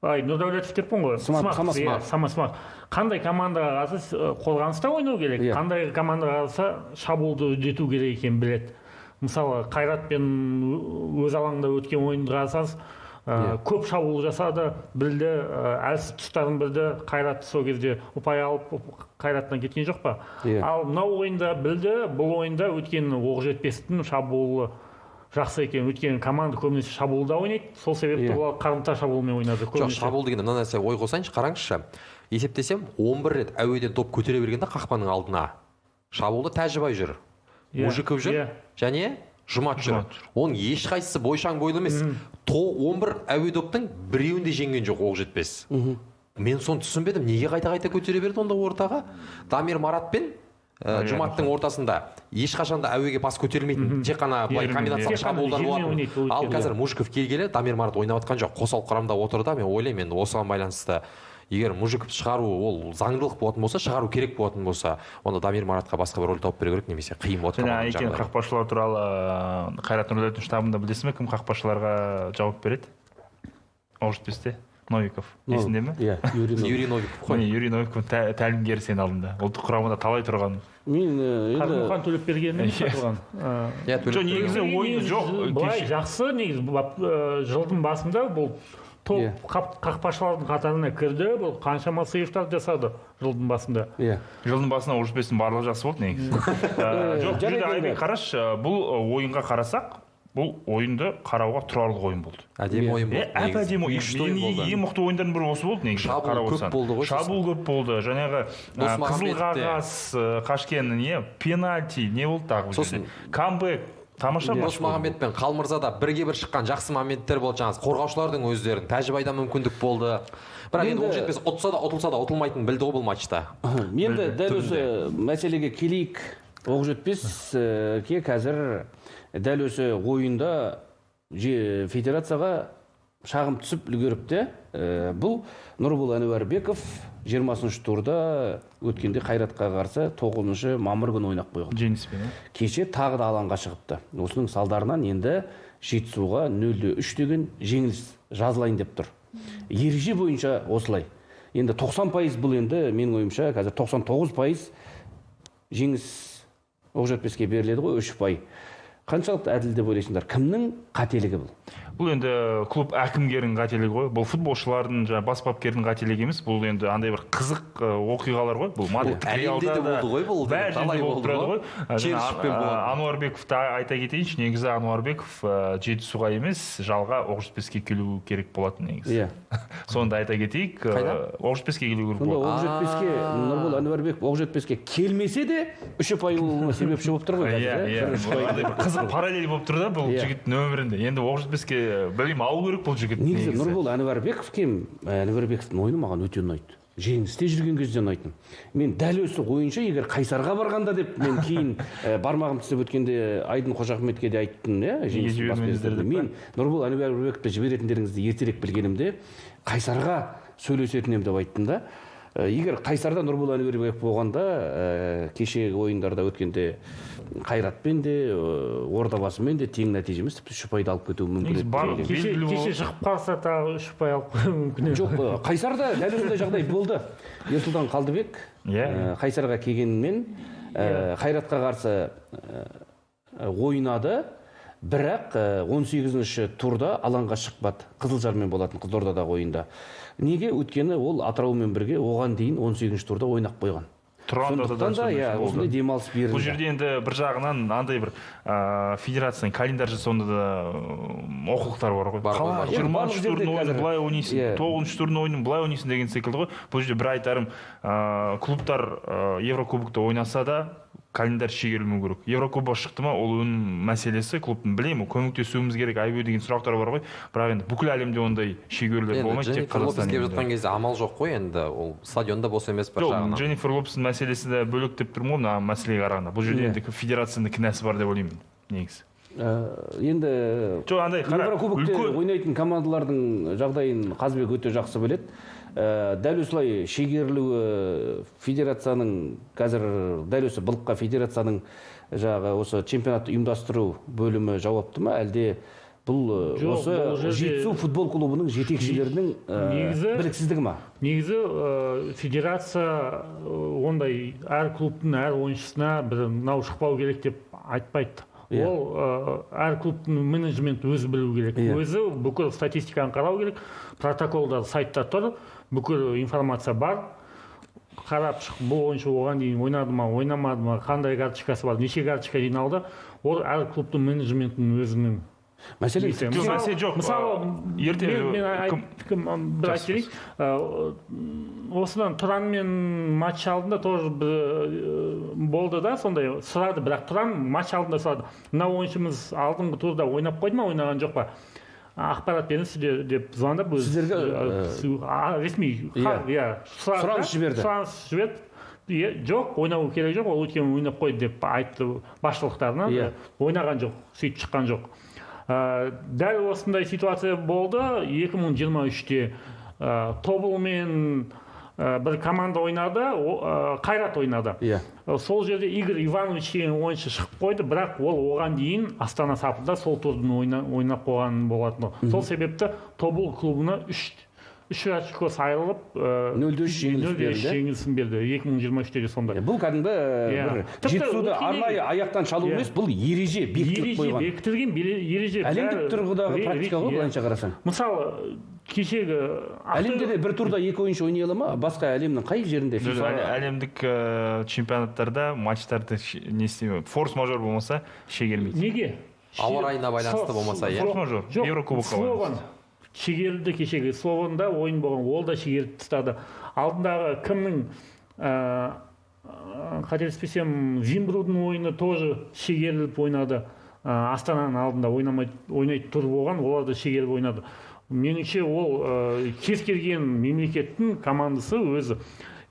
Нұрдәулетов деппін ғой. Самасмақ. Қандай командаға қарсы қорғаныста ойнау керек, қандай командаға қарсы шабуылды үдету керек екен біледі. Мысалы Қайратпен өз алаңда өткен ойынды қарасаңыз, көп шабуыл жасады, білді, әлсіз тұстарын білді. Қайрат сол кезде ұпай алып Қайраттан кеткен жоқ па? Ал мынау ойында білді, бұл ойында өткен Оқжетпестің шабуылы жақсы екен. Өткен команда көбінесе шабуылда ойнайды. Сол себепті олар қарымта шабуылмен ойнады. Жоқ, шабуыл дегенде мына нәрсе ой қосайыншы, қараңызшы. Есептесем 11 рет әуеден топ көтере бергенде қақпаның алдына шабуылда Тәжібай жүр, Мужиков жүр, және Жұмат жүр. Оның ешқайсысы бойшаң бойлы емес. 11 әуе доптың біреуінде жеңген жоқ Оқжетпес. Мен соны түсінбедім. Неге қайта-қайта көтере берді онда ортаға? Дамир Марат пен Жұматтың ортасында ешқашанда әуеге пас көтерілмейтін, тек қана былай комбинациялық шабуылдар болатын. Ал қазір Мужиков келгелі Дамир Марат ойнап жатқан жоқ. Қосалқы құрамда отырды. Мен ойлаймын, осыған байланысты егер Мужиков шығару ол заңдылық болатын болса, шығару керек болатын болса, онда Дамир Маратқа басқа бір рөл тауып беру керек, немесе қиын болады. Және екен қақпашылар туралы Қайрат Нұрдәулеттің штабында білесің бе, кім қақпашыларға жауап береді? Оқжетпесте Новиков. Есіңде ме? Юрий Новиков. Юрий Новиков тәлімгері сен алдында. Ұлттық құрамада талай тұрған. Мен Қажымұқан Төлепбергеннен тұрған. Жоқ, негізі ойыны жоқ. Былай жақсы, негізі жылдың басында бұл топ қақпашылардың қатарына кірді, бұл қаншама сыйыштар жасады жылдың басында. Жылдың басында Оқжетпестің барлығы жақсы болды негізі. Жоқ, жерде Айбек қараш, бұл ойынға қарасақ, бұл ойынды қарауға тұрарлық ойын болды. Әдемі ойын болды. Әп-әдемі ойын. Ең мықты ойындардың бірі осы болды негізі. Шабуыл көп болды. Жаңағы қызыл қағаз, қашкен, пенальти, не болды тағы бұл жерде? Камбэк. Тамаша Дос Мағамбет пен Қалмырзада бірге бір шыққан жақсы моменттер болды. Жаңағы қорғаушылардың өздерін, Тәжібайда мүмкіндік болды. Бірақ енді Оқжетпес ұтса да, ұтылса да ұтылмайтын білді ғой бұл матчта. Енді дәл осы мәселеге келейік. Оқжетпеске қазір дәл осы ойында федерацияға шағым түсіп үлгеріпті. Бұл Нұрбол Әнуарбеков 20-шы турда өткенде Қайратқа қарсы 9 мамыр күні ойнап қойған. Жеңіспен. Кеше тағы да алаңға шығыпты. Осының салдарынан енді Жетісуға 0-3 деген жеңіліс жазылайын деп тұр. Ереже бойынша осылай. Енді 90% бұл енді менің ойымша қазір 99% жеңіс Оқжетпеске беріледі ғой, 3 ұпай. Қаншалықты әділ деп ойлайсыңдар? Кімнің қателігі бұл? Бұл енді клуб әкімгерінің қателігі ғой. Бұл футболшылардың, бас бапкердің қателігі емес. Бұл енді андай бір қызық оқиғалар ғой. Бұл әлемде де болды ғой, бұл талай болды ғой. Ануарбековты айта кетейінші, негізі Ануарбеков Жетісуға емес, жалға Оқжетпеске келу керек болатын негізі. Сонда айта кетейік, Оқжетпеске келу керек болатын. Оқжетпеске, Нұрбол Әнуарбеков Оқжетпеске келмесе де 3 ұпай болуына себепші болып тұр ғой. Қызық параллель болып тұр да бұл жігіттің өмірінде. Енді Оқжетпеске білім алу керек бұл жігіт. Негізі Нұрбол Әнуарбековтың ойыны маған өте ұнайды. Жеңісте жүрген кезде ұнайтын. Мен дәл осы ойынша егер Қайсарға барғанда деп мен кейін бармағым түсіп өткенде Айдын Қожахметке де айттым, мен Нұрбол Әнуарбековты жіберетіндеріңізді ертерек білгенімде Қайсарға сөйлесетінем деп айттым да. Егер Қайсарда Нұрбол Әнуарбеков болғанда кешегі ойындарда өткенде Қайратпен де, Ордабасымен де тең нәтижеміз тіпті 3 ұпайды алып кетуі мүмкін еді. Кеше шығып қалса тағы 3 ұпай алып қою мүмкін еді. Жоқ, Қайсарда дәл осындай жағдай болды. Ерсұлтан Қалдыбек Қайсарға келгенмен Қайратқа қарсы ойнады. бірақ 18-ші турда алаңға шықпады. Қызылжармен болатын Қызылордадағы ойында. Неге? Өйткені ол Атыраумен бірге оған дейін 18-ші турда ойнап қойған. Тұрғанда да осындай демалыс берілді. Бұл жерде енді бір жағынан андай бір федерацияның календарь жасауында да оқулықтар бар ғой. Қалай 20-ші турдың ойынын былай ойнайсың, 9-ші турдың ойынын былай ойнайсың деген секілді ғой. Бұл жерде бір айтарым, клубтар Еврокубокта ойнаса да календарь шегерілмеу керек. Еврокубок шықты ма, ол оның мәселесі, клубтың білемін, көмектесуіміз керек, айбеу деген сұрақтар бар ғой. Бірақ енді бүкіл әлемде ондай шегерулер болмайды, тек Қазақстан. Келіп жатқан кезде амал жоқ қой, енді ол стадионда болса емес бір жағынан. Дженнифер Лопестің мәселесі де бөлек деп тұрмын ғой, мына мәселеге қарағанда. Бұл жерде енді федерацияның кінәсі бар деп ойлаймын, негізі. Енді Еврокубокте үлкен ойнайтын командалардың жағдайын Қазбек өте жақсы біледі. Дәл осылай шегерілуі федерацияның қазір дәл осы былыққа федерацияның осы чемпионатты ұйымдастыру бөлімі жауапты ма, әлде бұл осы жетісу футбол клубының жетекшілерінің біліксіздігі ма? Негізі федерация ондай әр клубтың әр ойыншысына бір мынау шықпау керек деп айтпайды. Ол әр клубтың менеджмент өзі білу керек. Өзі бүкіл статистиканы қарау керек, протоколдар сайтта тұр, бүкіл информация бар. Қарап шық, бұл ойыншы оған дейін ойнады ма, ойнамады ма, қандай карточкасы бар, неше карточка жиналды, ол әр клубтың менеджментінің өзінің. Мәселе жоқ. Мысалы, бір айтайын, осыдан Тұранмен матч алдында тоже болды да, сондай сұрады, бірақ Тұран матч алдында сұрады. Мына ойыншымыз алдыңғы турда ойнап қойды ма, ойнаған жоқ па? Ақпарат беріңіздер деп звондап, сіздерге ресми сұраныс жіберді. Жоқ, ойнау керек жоқ, ол өткен ойнап қойды деп айтты басшылықтарына. Ойнаған жоқ, сөйтіп шыққан жоқ. Дәл осындай ситуация болды 2023-те. Тобылмен бір команда ойнады, Қайрат ойнады. Сол жерде Игорь Иванович деген ойыншы шығып қойды, бірақ ол оған дейін Астана сапында сол турдың ойнап қойған болатын. Сол себепті Тобыл клубына 3 очко сайылып 0-3 жеңілісін берді 2023-те сонда. Бұл кәдімгі жетісуды арнайы аяқтан шалу емес, бұл ереже бекітіліп қойған. Бекітілген ереже. Әлемдік тұрғыдағы практика ғой, былайша қарасаң. Мысалы, кешегі әлемде де бір турда 2 ойыншы ойнай ала ма? Басқа әлемнің қай жерінде? Әлемдік чемпионаттарда матчтарды не істемеу, форс-мажор болмаса шегермейді. Неге? Ауа райына байланысты болмаса, форс-мажор, Еврокубокқа байланысты. Шегерілді кешегі Слованда ойын болған, ол да шегеріп тастады. Алдындағы кімнің, қателеспесем, Зимбрудың ойыны тоже шегеріліп ойнады. Астананың алдында ойнайды тұр болған, олар да шегеріп ойнады. Меніңше ол кез келген мемлекеттің командасы өзі.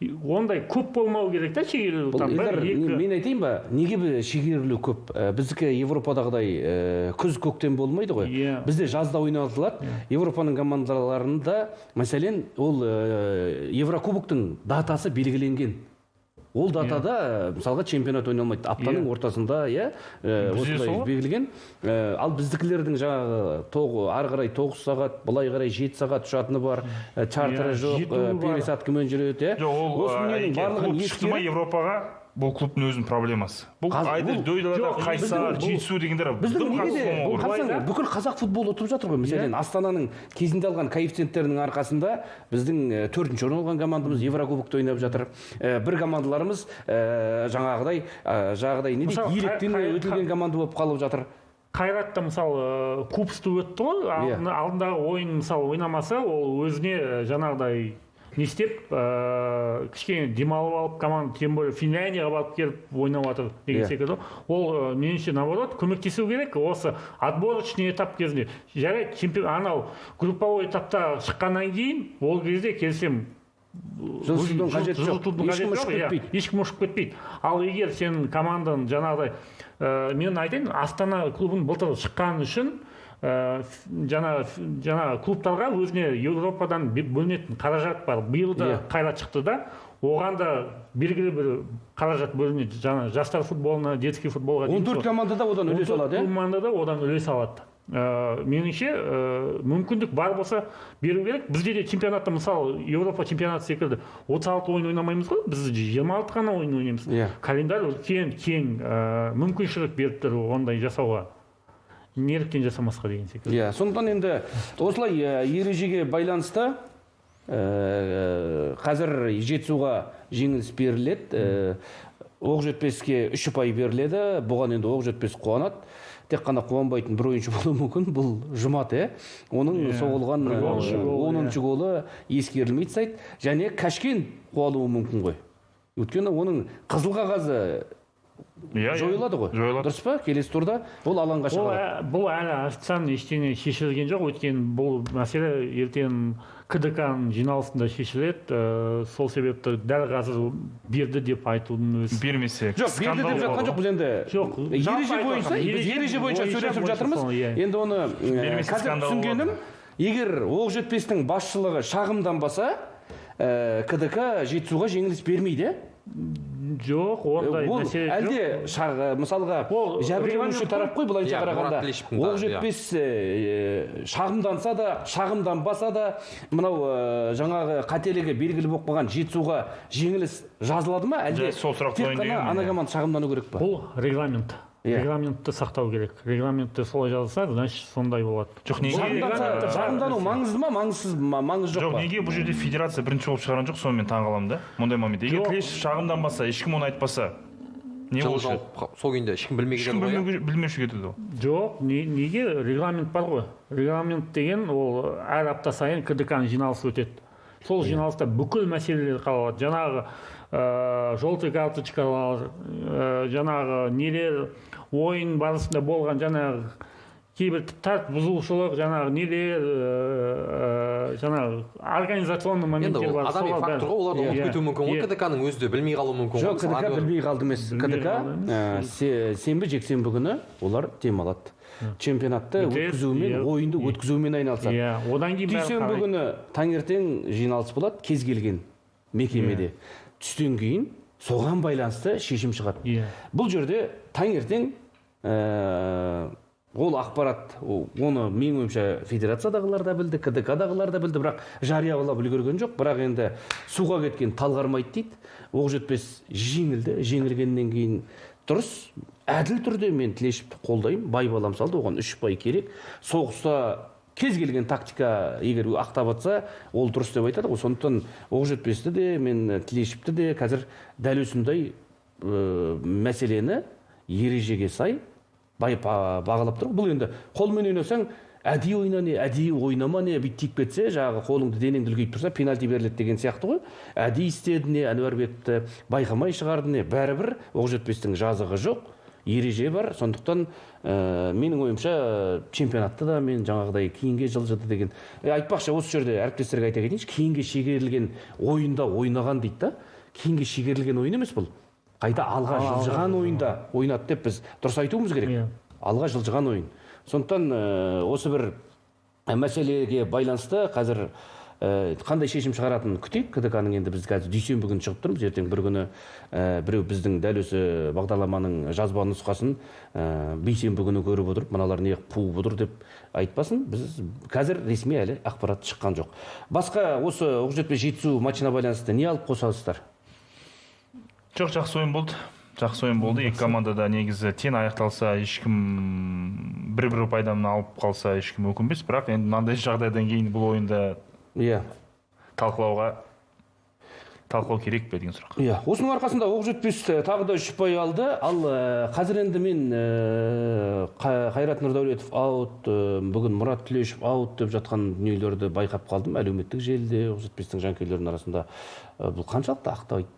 Ондай көп болмау керек та шегерілу. Мен айтайын ба, неге шегерілу көп? Біздікі Европадағыдай күз көктем болмайды ғой. Бізде жазда ойналатылады. Европаның командаларында, мәселен, ол Еврокубоктың датасы белгіленген. Ол датада, мысалға, чемпионат ойналмайды. Аптаның ортасында, осылай белгілеген. Ал біздікілердің жаңағы ары қарай 9 сағат, былай қарай 7 сағат ұшатыны бар, чартеры жоқ, пересадкамен жүреді. Клуб шықты ма Европаға? Бұл клубтың өзінің проблемасы. Бұл айды дөйдалада қайсар, жетісу дегендер. Біздің неге бүкіл қазақ футбол ұтып жатыр ғой. Мәселен, Астананың кезінде алған коэффициенттерінің арқасында біздің 4-ші орын алған командамыз Еврокубокта ойнап жатыр. Бір командаларымыз жаңағыдай не дейді, електен өтілген команда болып қалып жатыр. Қайратта мысалы кубсты өтті ғой, алдындағы ойын мысалы ойнамаса, ол өзіне жаңағыдай не істеп, кішкене демалып алып команда, тем более Финляндияға барып келіп ойнап жатыр деген секілді. Ол меніңше наоборот көмектесу керек. Осы отборочный этап кезінде жарайды, анау групповой этапта шыққаннан кейін ол кезде келсем жылжытудың қажеті жоқ, ешкім ұшып кетпейді. Ал егер сенің команданың жаңағыдай, мен айтайын, Астана клубын былтыр шыққан үшін жаңа клубтарға өзіне Европадан бөлінетін қаражат бар. Биыл да Қайрат шықты да, оған да белгілі бір қаражат бөлінеді. Жаңа жастар футболына, детский футболға. 14 командада одан үлес алады. 14 командада одан үлес алады. Меніңше мүмкіндік бар болса беру керек. Бізде де чемпионатта, мысалы, Европа чемпионаты секілді 36 ойын ойнамаймыз ғой, біз 26 қана ойын ойнаймыз. Календарь үлкен, кең мүмкіншілік беріп тұр ондай жасауға. неліктен жасамасқа деген секілді. Иә, сондықтан енді осылай ережеге байланысты қазір жетісуға жеңіліс беріледі. Оқжетпеске 3 ұпай беріледі. Бұған енді Оқжетпес қуанады. Тек қана қуанбайтын бір ойыншы болуы мүмкін. Бұл Жұмат, оның соғылған 10-шы голы ескерілмейді сайт. Және Кашкен қуалуы мүмкін ғой. Өйткені оның қызыл қағазы жойылады ғой. Дұрыс па? Келесі турда ол алаңға шығады. Бұл әлі официально ештеңе шешілген жоқ. Өйткені бұл мәселе ертең КДК-ның жиналысында шешіледі. Сол себепті дәл қазір берді деп айтудың өзі. Бермесе. Жоқ, берді деп жатқан жоқ. Біз енді ереже бойынша сөйлесіп жатырмыз. Енді оны қазір түсінгенім, егер Оқжетпестің басшылығы шағымданбаса, КДК жетісуға жеңіліс бермейді. Жоқ, ондай мәселе жоқ. Әлде мысалға жәбірленуші тарап қой, былайша қарағанда Оқжетпес шағымданса да, шағымданбаса да, мынау жаңағы қателігі белгілі болып қалған жетісуға жеңіліс жазылады ма? Әлде тек қана ана команда шағымдану керек па? Бұл регламент. Регламентті сақтау керек. Регламентті солай жазылса, значит сондай болады. Жоқ, неге шағымдану маңызды ма, маңызсыз ма, маңызы жоқ па? Жоқ, неге бұл жерде федерация бірінші болып шығарған жоқ, сонымен таңғаламын да. Мұндай момент. Егер Тілешов шағымданбаса, ешкім оны айтпаса, не болушы еді? Сол күйінде ешкім білмеуші кетеді. Жоқ, неге регламент бар ғой. Регламент деген ол әр апта сайын КДК-ның жиналысы өтеді. Сол жиналыста бүкіл мәселелер қаралады. Жаңағы желтый карточкалар, жаңағы нелер ойын барысында болған жаңағы кейбір тәртіп бұзушылық, жаңағы нелер, жаңағы организационный моменттер бар. Адами фактор ғой, оларды ұмытып кетуі мүмкін ғой, КДК-ның өзі де білмей қалуы мүмкін. Жоқ, КДК білмей қалды емес. КДК сенбі жексенбі күні олар демалады. Чемпионатты өткізумен, ойынды өткізумен айналысады. Одан кейін дүйсенбі күні таңертең жиналыс болады кез келген мекемеде. Түстен кейін соған байланысты шешім шығады. Бұл жерде таңертең ол ақпарат, оны мен ойымша федерациядағылар да білді, КДК-дағылар да білді, бірақ жариялап үлгерген жоқ. Бірақ енді суға кеткен талғармайды дейді. Оқжетпес жеңілді, жеңілгеннен кейін дұрыс, әділ түрде мен Тілешевті қолдаймын. Бай балам салды, оған 3 ұпай керек. Соғыста кез келген тактика егер ақтап атса, ол дұрыс деп айтады ғой. Сондықтан Оқжетпесті де, мен Тілешевті де қазір дәл осындай мәселені ережеге сай бағалап тұр. Бұл енді қолмен ойнасаң, әдейі ойна не, әдейі ойнама не, бүйтіп кетсе, жағы қолыңды денеңді үлкейіп тұрса, пенальти беріледі деген сияқты ғой. Әдейі істеді не, Әнуарбекті байқамай шығарды не, бәрібір Оқжетпестің жазығы жоқ, ереже бар. Сондықтан менің ойымша чемпионатты да мен жаңағыдай кейінге жылжыды деген. Айтпақшы, осы жерде әріптестерге айта кетейінші, кейінге шегерілген ойында ойнаған дейді да. Кейінге шегерілген ойын емес бұл. Қайта алға жылжыған ойында ойнады деп біз дұрыс айтуымыз керек. Алға жылжыған ойын. Сондықтан осы бір мәселеге байланысты қазір қандай шешім шығаратынын күтейік. КДК-ның енді біз қазір дүйсенбі күні шығып тұрмыз. Ертең бір күні біреу біздің дәл осы бағдарламаның жазба нұсқасын бейсенбі күні көріп отырып, мыналар не қуып отыр деп айтпасын. Біз қазір ресми әлі ақпарат шыққан жоқ. Басқа осы Оқжетпес жетісу матчына байланысты не алып қосасыздар? Жоқ, жақсы ойын болды. Жақсы ойын болды. Екі командада негізі тең аяқталса, ешкім бір пайдамын алып қалса, ешкім өкінбес. Бірақ енді мынандай жағдайдан кейін бұл ойында талқылау керек пе деген сұрақ. Осының арқасында Оқжетпес тағы да 3 ұпай алды. Ал қазір енді мен Қайрат Нұрдәулетов аут, бүгін Мұрат Тілешев аут деп жатқан дүниелерді байқап қалдым. Әлеуметтік желіде Оқжетпестің жанкүйерлерінің арасында бұл қаншалықты ақтайды,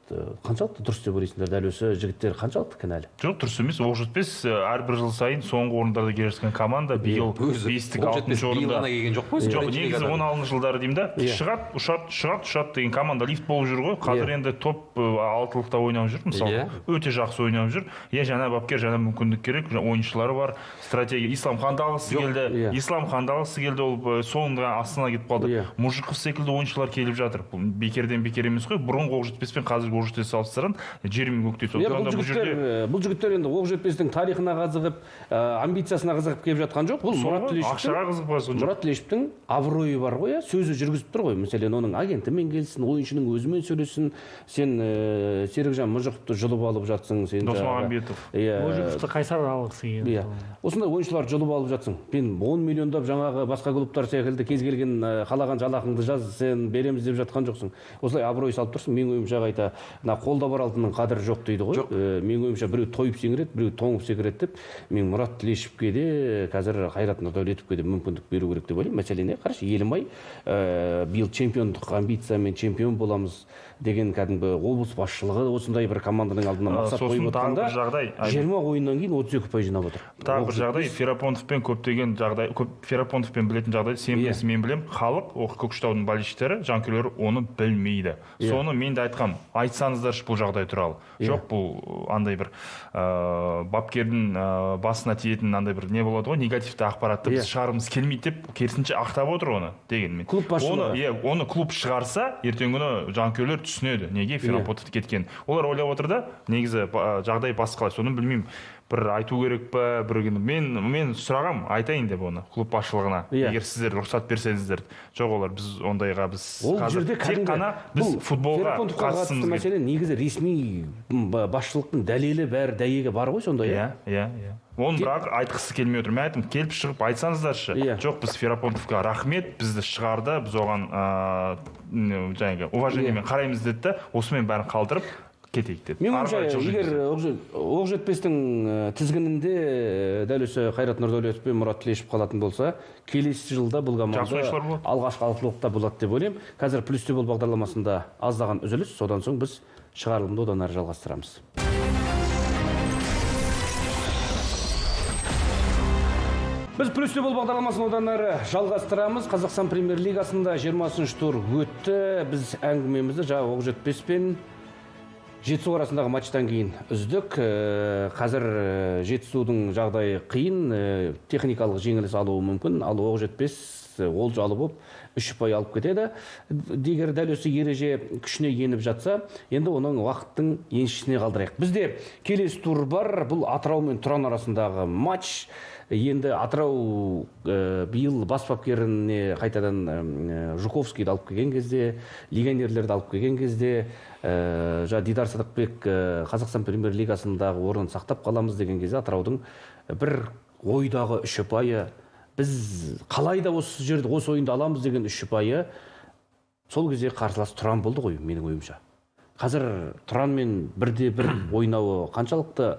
қаншалықты дұрыс деп ойлайсыңдар? Дәл осы жігіттер қаншалықты кінәлі? Жоқ, дұрыс емес. Оқжетпес әрбір жыл сайын соңғы орындарда келе жатқан команда. Биыл 5-тік 6-шы орында. Жоқ, негізі 10-шы жылдары деймін да. Шығады, ұшады деген команда лифт болып жүр ғой. Қазір енді топ 6-лықта ойнап жүр, мысалы. Өте жақсы ойнап жүр. Жаңа бапкер, жаңа мүмкіндік керек, ойыншылары бар. Стратегия. Ислам Қандалғысы келді, ол соңында Астана кетіп қалды. Мужиков секілді ойыншылар келіп жатыр. Бекерден бекер емес қой. Бұрынғы Оқжетпес пен қазіргі Оқжетпес салыстырған жер мен көктей. Бұл жігіттер енді Оқжетпестің тарихына қызығып, амбициясына қызығып келіп жатқан жоқ. Бұл Мұрат Тілешевтің абыройы бар ғой, сөзі жүргізіп тұр ғой. Мәселен, оның агентімен келсін, ойыншының өзімен сөйлесін. емессің, сен Серікжан Мұжықовты жұлып алып жатсың, сен Досмағамбетов. Мұжықовты Қайсар алғысы келді. Осындай ойыншылар жұлып алып жатсың. Мен 10 миллиондап жаңағы басқа клубтар секілді кез келген қалаған жалақыңды жаз, сен береміз деп жатқан жоқсың. Осылай абырой салып тұрсың. Мен ойымша қайта қолда бар алтынның қадірі жоқ дейді ғой. Мен ойымша біреу тойып секіреді, біреу тоңып секіреді деп, мен Мұрат Тілешевке де, қазір Қайрат Нұрдәулетовке де мүмкіндік беру керек деп ойлаймын. Мәселен, қарашы, Елімай биыл чемпиондық амбициямен чемпион боламыз деген кәдімгі облыс басшылығы осындай бір команданың алдына мақсат қойып отқанда 20 ойыннан кейін 32% жинап отыр. Тағы бір жағдай, Ферапоновпен көптеген жағдай, Ферапоновпен білетін жағдай, сен білесің, мен білем, халық, Көкшетаудың болельшіктері, жанкүйерлері оны білмейді. Соны мен де айтқам, айтсаңыздаршы бұл жағдай туралы. Жоқ, бұл андай бір бапкердің басына тиетін андай бір не болады ғой, негативті ақпаратты біз шығарғымыз келмейді деп, керісінше ақтап отыр оны дегенмен. Клуб басшылығы. Оны клуб шығарса, ертең күні жанкүйерлер түсінеді, неге Ферапонов кеткен. Олар ойлап отыр да, негізі жағдай басқалай, соны білмеймін. Бір айту керек па, мен сұрағам, айтайын деп оны клуб басшылығына, егер сіздер рұқсат берсеңіздер. Жоқ, олар біз ондайға біз қазір тек қана біз футболға қатысымыз мәселе негізі ресми басшылықтың дәлелі бәрі дәйегі бар ғой сонда. Иә. Оны бірақ айтқысы келмей отыр. Мен айтым, келіп шығып айтсаңыздаршы. Жоқ, біз Ферапоновқа рахмет, бізді шығарды, біз оған жаңағы уважениемен қараймыз деді, осымен бәрін қалдырып кетейік деді. Мен ойымша, егер Оқжетпестің тізгінінде дәл осы Қайрат Нұрдәулетов пен Мұрат Тілешев қалатын болса, келесі жылда бұл команда алғашқы алтылықта болады деп ойлаймын. Қазір плюс те бол бағдарламасында аздаған үзіліс, содан соң біз шығарылымды одан әрі жалғастырамыз. Біз плюс те бол бағдарламасын одан әрі жалғастырамыз. Қазақстан премьер-лигасында 20-шы тур өтті. Біз әңгімемізді жаңа Оқжетпес пен Жетісу арасындағы матчтан кейін үздік. Қазір Жетісудың жағдайы қиын, техникалық жеңіліс алуы мүмкін, ал Оқжетпес олжалы болып 3 ұпай алып кетеді. Егер дәл осы ереже күшіне еніп жатса, енді оның уақыттың еншісіне қалдырайық. Бізде келесі тур бар, бұл Атырау мен Тұран арасындағы матч. Енді Атырау биыл бас бапкеріне қайтадан Жуковскийді алып келген кезде, легионерлерді алып келген кезде, Дидар Садықбек Қазақстан премьер-лигасындағы орнын сақтап қаламыз деген кезде Атыраудың бір ойдағы 3 ұпайы, біз қалайда осы жерді, осы ойынды аламыз деген 3 ұпайы, сол кезде қарсылас Тұран болды ғой, менің ойымша. Қазір Тұранмен бірде-бір ойнауы қаншалықты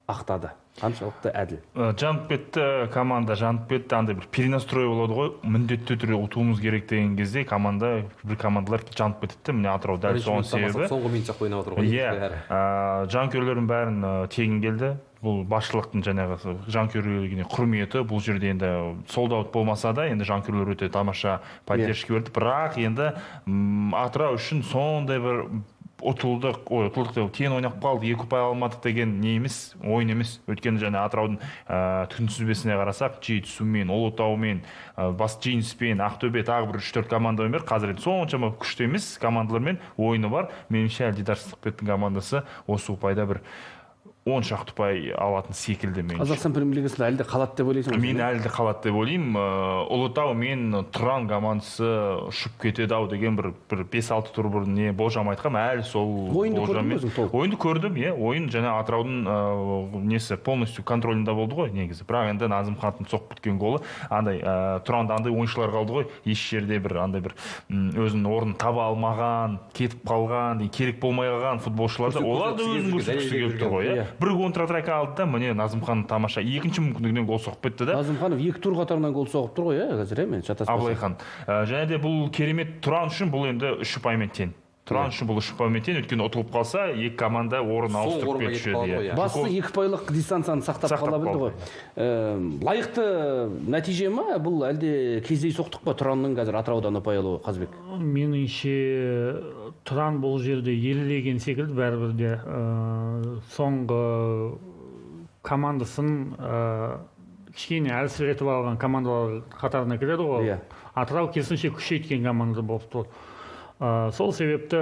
ақтады, қаншалықты әділ? Жанып кетті команда, жанып кетті, андай бір перенастрой болады ғой, міндетті түрде ұтуымыз керек деген кезде бір командалар жанып кетті. Міне Атырау дәл соған себебі. Соңғы минутта ойнап отыр ғой. Жанкүйерлердің бәрін тегін келді. Бұл басшылықтың жаңағы жанкүйерлеріне құрметі. Бұл жерде енді солдаут болмаса да, енді жанкүйерлер өте тамаша поддержка берді. Бірақ енді Атырау үшін сондай бір ұтылдық тең ойнап қалды, 2 ұпай алмадық деген не емес, ойын емес. Өйткені және Атыраудың күнтізбесіне қарасақ, Жетісумен, Ұлытаумен, Жеңіспен, Ақтөбе тағы бір 3-4 командамен бар. Қазір соншама күшті емес командалармен ойыны бар. Меніңше Дидар Садықбектің командасы осы ұпайда бір 10 шақты ұпай алатын секілді мен. Қазақстан премьер-лигасында әлде қалады деп ойлайсың? Мен әлде қалады деп ойлаймын. Ұлытау мен Тұран командасы ұшып кетеді-ау деген бір 5-6 тур бұрын не болжам айтқам, әлі сол болжаммен. Ойынды көрдім, ойын жаңа Атыраудың несі полностью контролінде болды ғой негізі. Бірақ енді Назымхановтың соқып кеткен голы, андай Тұранда андай ойыншылар қалды ғой, еш жерде бір андай бір өзінің орнын таба алмаған, кетіп қалған, керек болмай қалған футболшылар да, олар да өзін көрсеткісі келіп тұр ғой. Бір контратака алды да, міне Назымхан тамаша екінші мүмкіндігінен гол соғып кетті да. Назымханов 2 тур қатарынан гол соғып тұр ғой, қазір мен шатаспасам. Абылайхан. Және де бұл керемет Тұран үшін бұл енді 3 ұпаймен тең. Тұран үшін бұл 3 ұпаймен тең, өйткені ұтылып қалса, 2 команда орын ауыстырып кетеді. Басты 2 ұпайлық дистанцияны сақтап қала білді ғой. Лайықты нәтиже ма, бұл әлде кездей соқтық па Тұранның қазір Атыраудан ұпай алуы, Қазбек? Меніңше Тұран бұл жерде елілеген секілді, бәрібір де соңғы командасын кішкене әлсіретіп алған командалар қатарына кіреді ғой. Атырау керісінше күшейткен команда болып тұр. Сол себепті,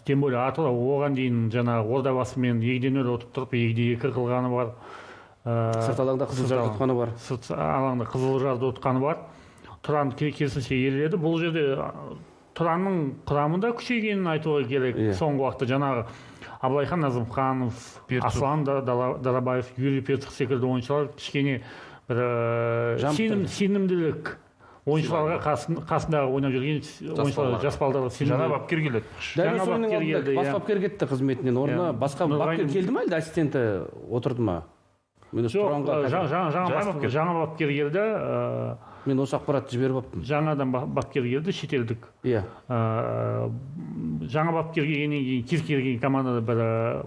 тем более Атырау оған дейін жаңағы Ордабасымен 2-0 ұтып тұрып, 2-2 қылғаны бар. Сырт алаңда Қызылжарды ұтқаны бар. Сырт алаңда Қызылжарды ұтқаны бар. Тұран керісінше еліледі. Бұл жерде Тұранның құрамында күшейгенін айтуға керек. Соңғы уақытта жаңағы Абылайхан Назымханов, Аслан Дарабаев, Юрий Перцев секілді ойыншылар кішкене бір сенімділік, ойыншыларға қасындағы ойнап жүрген ойыншылар, жас балдарға сенімді. Жаңа бапкер келеді. Жаңа бапкер келді. Бас бапкер кетті қызметінен. Орнына басқа бапкер келді ма әлде ассистенті отырды ма? Жоқ, жаңа бапкер келді. Мен осы ақпаратты жіберіп алыппын. Жаңадан бапкер келді, шетелдік. Иә. Жаңа бапкер келгеннен кейін кез келген командада бір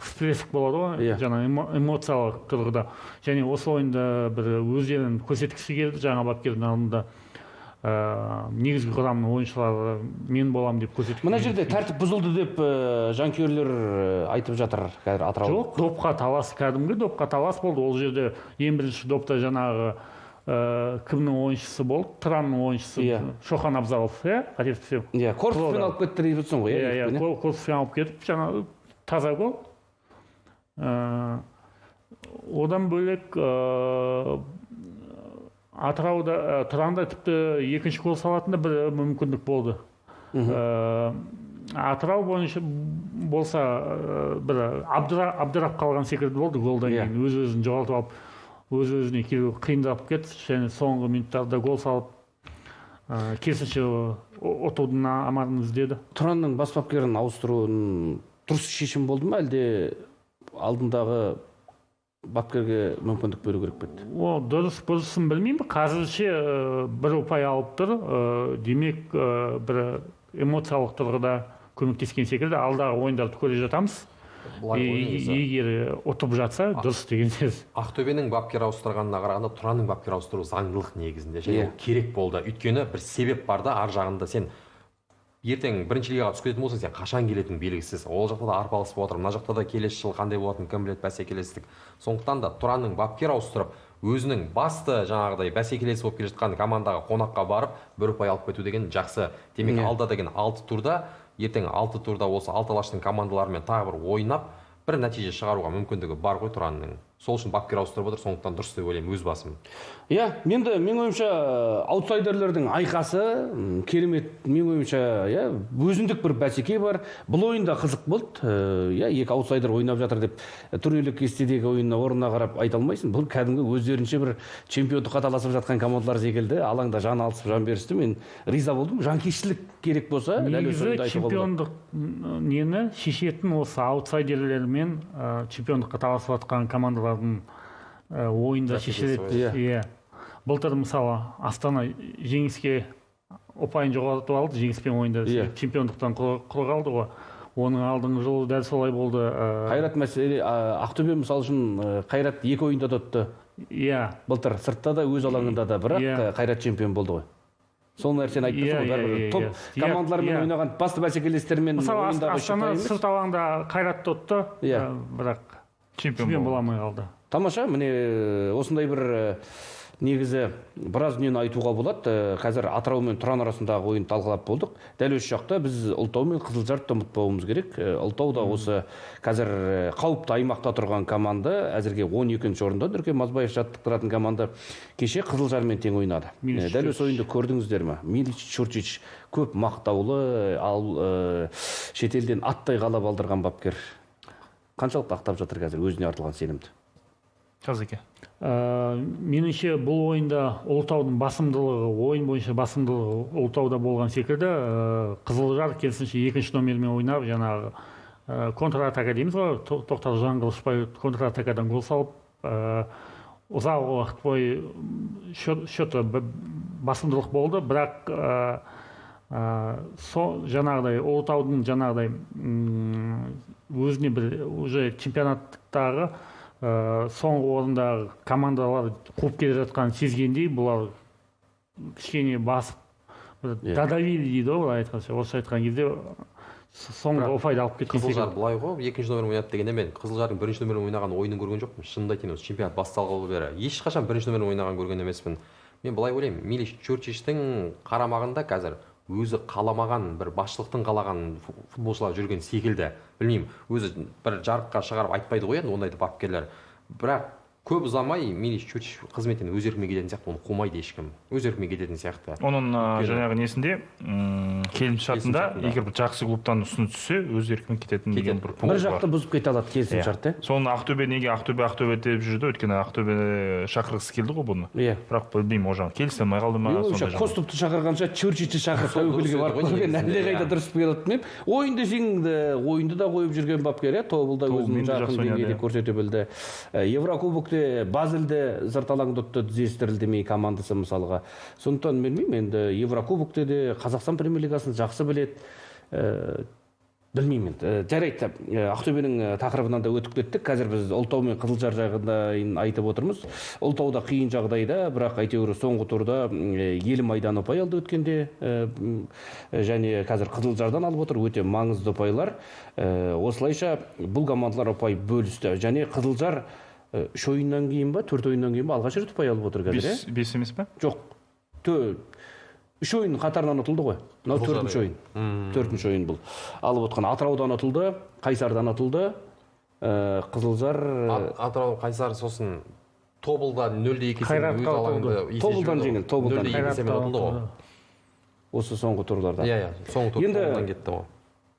всплеск болады ғой, жаңа эмоциялық тұрғыда. Және осы ойында бір өздерін көрсеткісі келді жаңа бапкердің алдында. Негізгі құрамның ойыншылары мен болам деп көрсеткісі. Мына жерде тәртіп бұзылды деп жанкүйерлер айтып жатыр қазір Атырау. Жоқ, допқа талас, кәдімгі допқа талас болды. Ол жерде ең бірінші допта жаңағы кімнің ойыншысы болды? Тұранның ойыншысы Шоқан Абзалов, қателеспесем. Иә, Корсовпен алып кетті деп жатсың ғой. Иә, Корсовпен алып кетіп, жаңағы таза гол. Одан бөлек Атырауда, Тұранда тіпті екінші гол салатында бір мүмкіндік болды. Атырау бойынша болса бір абдырап қалған секілді болды голдан кейін. Өз-өзін жоғалтып алып, өз-өзіне келу қиындап кетті, және соңғы минуттарда гол салып, керісінше ұтудың амалын іздеді. Тұранның бас бапкерін ауыстыруын дұрыс шешім болды ма, әлде алдындағы бапкерге мүмкіндік беру керек пе? О, дұрыс бұрысын білмеймін. Қазірше бір ұпай алып тұр. Демек, бір эмоциялық тұрғыда көмектескен секілді. Алдағы ойындарды көре жатамыз. Егер ұтып жатса, дұрыс деген сөз. Ақтөбенің бапкер ауыстырғанына қарағанда Тұранның бапкер ауыстыру заңдылық негізінде. Және керек болды. Өйткені бір себеп бар да, ар жағында сен ертең бірінші лигаға түсіп кететін болсаң, сен қашан келетінің белгісіз. Ол жақта да арпалысып отыр, мына жақта да келесі жыл қандай болатынын кім біледі, бәсекелестік. Сондықтан да Тұранның бапкер ауыстырып, өзінің басты жаңағыдай бәсекелесі болып келе жатқан командаға қонаққа барып, бір ұпай алып кету деген жақсы. Демек, алда деген 6 турда, ертең 6 турда осы 6 алаштың командаларымен тағы бір ойнап, бір нәтиже шығаруға мүмкіндігі бар ғой Тұранның. Сол үшін бапкер ауыстырып отыр, сондықтан дұрыс деп ойлаймын өз басым. Иә, енді мен ойымша аутсайдерлердің айқасы керемет. Мен ойымша өзіндік бір бәсеке бар. Бұл ойында қызық болды. Екі аутсайдер ойнап жатыр деп турнирлік кестедегі ойынына орнына қарап айта алмайсың. Бұл кәдімгі өздерінше бір чемпиондыққа таласып жатқан командалар секілді. Алаңда жан алысып жан берісті. Мен риза болдым. Жанкештілік керек болса, негізі чемпиондық нені шешетін осы аутсайдерлермен чемпиондыққа таласып жатқан командалар ойында шешіледі. Былтыр мысалы Астана жеңіске ұпайын жоғалтып алды, жеңіспен ойында чемпиондықтан құр қалды ғой. Оның алдыңғы жылы дәл солай болды. Қайрат мәселе, Ақтөбе мысалы үшін Қайрат 2 ойында да ұтты. Былтыр сыртта да өз алаңында да, бірақ Қайрат чемпион болды ғой. Сол нәрсені айтты ғой, топ командалармен ойнаған басты бәсекелестермен ойындағы Астана сырт алаңда Қайратты ұтты, бірақ чемпион бола алмай қалды. Тамаша, міне осындай бір негізі біраз дүниені айтуға болады. Қазір Атырау мен Тұран арасындағы ойын талқылап болдық. Дәл осы жақта біз Ұлытау мен Қызылжарды ұмытпауымыз керек. Ұлытау да осы қазір қауіпті аймақта тұрған команда, әзірге 12-ші орында. Нұркен Мазбаев жаттықтыратын команда кеше Қызылжармен тең ойнады. Дәл осы ойынды көрдіңіздер ме? Милич Чурчич көп мақтаулы, ал шетелден аттай қалап алдырған бапкер. Қаншалықты ақтап жатыр қазір өзіне артылған сенімді? Қазеке. Меніңше бұл ойында Ұлытаудың басымдылығы, ойын бойынша басымдылығы Ұлытауда болған секілді. Қызылжар керісінше екінші номермен ойнап, жаңағы контратака дейміз ғой, Тоқтар Жаңғылышбай контратакадан гол салып, ұзақ уақыт бойы счеты басымдылық болды, бірақ жаңағыдай Ұлытаудың жаңағыдай өзіне бір уже чемпионаттағы соңғы орындағы командалар қуып келе жатқанын сезгендей, бұлар кішкене басып дадавили дейді ғой, айтқанша. Осы айтқан кезде соңғы ұпайды алып кеткен секілді. Қызылжар былай ғой, екінші номермен ойнады дегенде мен Қызылжардың бірінші номермен ойнаған ойынын көрген жоқпын. Шынымды айтайын, осы чемпионат басталғалы бері ешқашан бірінші номермен ойнаған көрген емеспін. Мен былай ойлаймын, Милиш Чурчичтің қарамағында қазір өзі қаламаған, бір басшылықтың қалаған футболшылар жүрген секілді. Білмеймін, өзі бір жарыққа шығарып айтпайды ғой енді ондайды бапкерлер. Бірақ көп ұзамай Минич Чурич қызметінен өз еркімен кететін сияқты, оны қумайды ешкім. Өз еркімен кететін сияқты. Оның жаңағы несінде келісімшартында егер бір жақсы клубтан ұсыныс түссе өз еркімен кететін деген бір пункт бар. Бір жақты бұзып кете алады келісімшарт, иә. Соны Ақтөбе неге Ақтөбе деп жүрді, өйткені Ақтөбе шақырғысы келді ғой бұны. Иә. Бірақ білмеймін, ол жағын келісе алмай қалды ма сондай жағдай. Коступты шақырғанша Чурчичті шақырып тәуекелге барып көрген әлдеқайда дұрыс келеді деймін. Ойын десең ойынды да қойып жүрген бапкер, иә, тобылда өзінің жақын деңгейде көрсете білді. Еврокубокте Базелде зырталаңды ұтты іздестірілдемей командасы мысалға. Сондықтан білмеймін, енді Еврокубокте де Қазақстан премьер-лигасын жақсы біледі. Білмеймін. Жарайды, Ақтөбенің тақырыбынан да өтіп кеттік. Қазір біз Ұлытау мен Қызылжар жағында айтып отырмыз. Ұлытауда қиын жағдайда, бірақ әйтеуір соңғы турда елі майдан ұпай алды өткенде, және қазір Қызылжардан алып отыр, өте маңызды ұпайлар. Осылайша бұл командалар ұпай бөлісті. Және Қызылжар 3 ойыннан кейін ба, 4 ойыннан кейін ба алғаш рет ұпай алып отыр қазір, 5 емес пе? Жоқ. 3 ойын қатарынан ұтылды ғой. Мынау 4-ші ойын. 4-ші ойын бұл. Алып отқан Атыраудан ұтылды, Қайсардан ұтылды. Қызылжар Атырау Қайсар сосын Тобылда 0-2 өз алаңында Тобылдан жеңілді, Тобылдан. 0-2 ұтылды ғой. Осы соңғы турларда. Иә, соңғы турдан кетті ғой.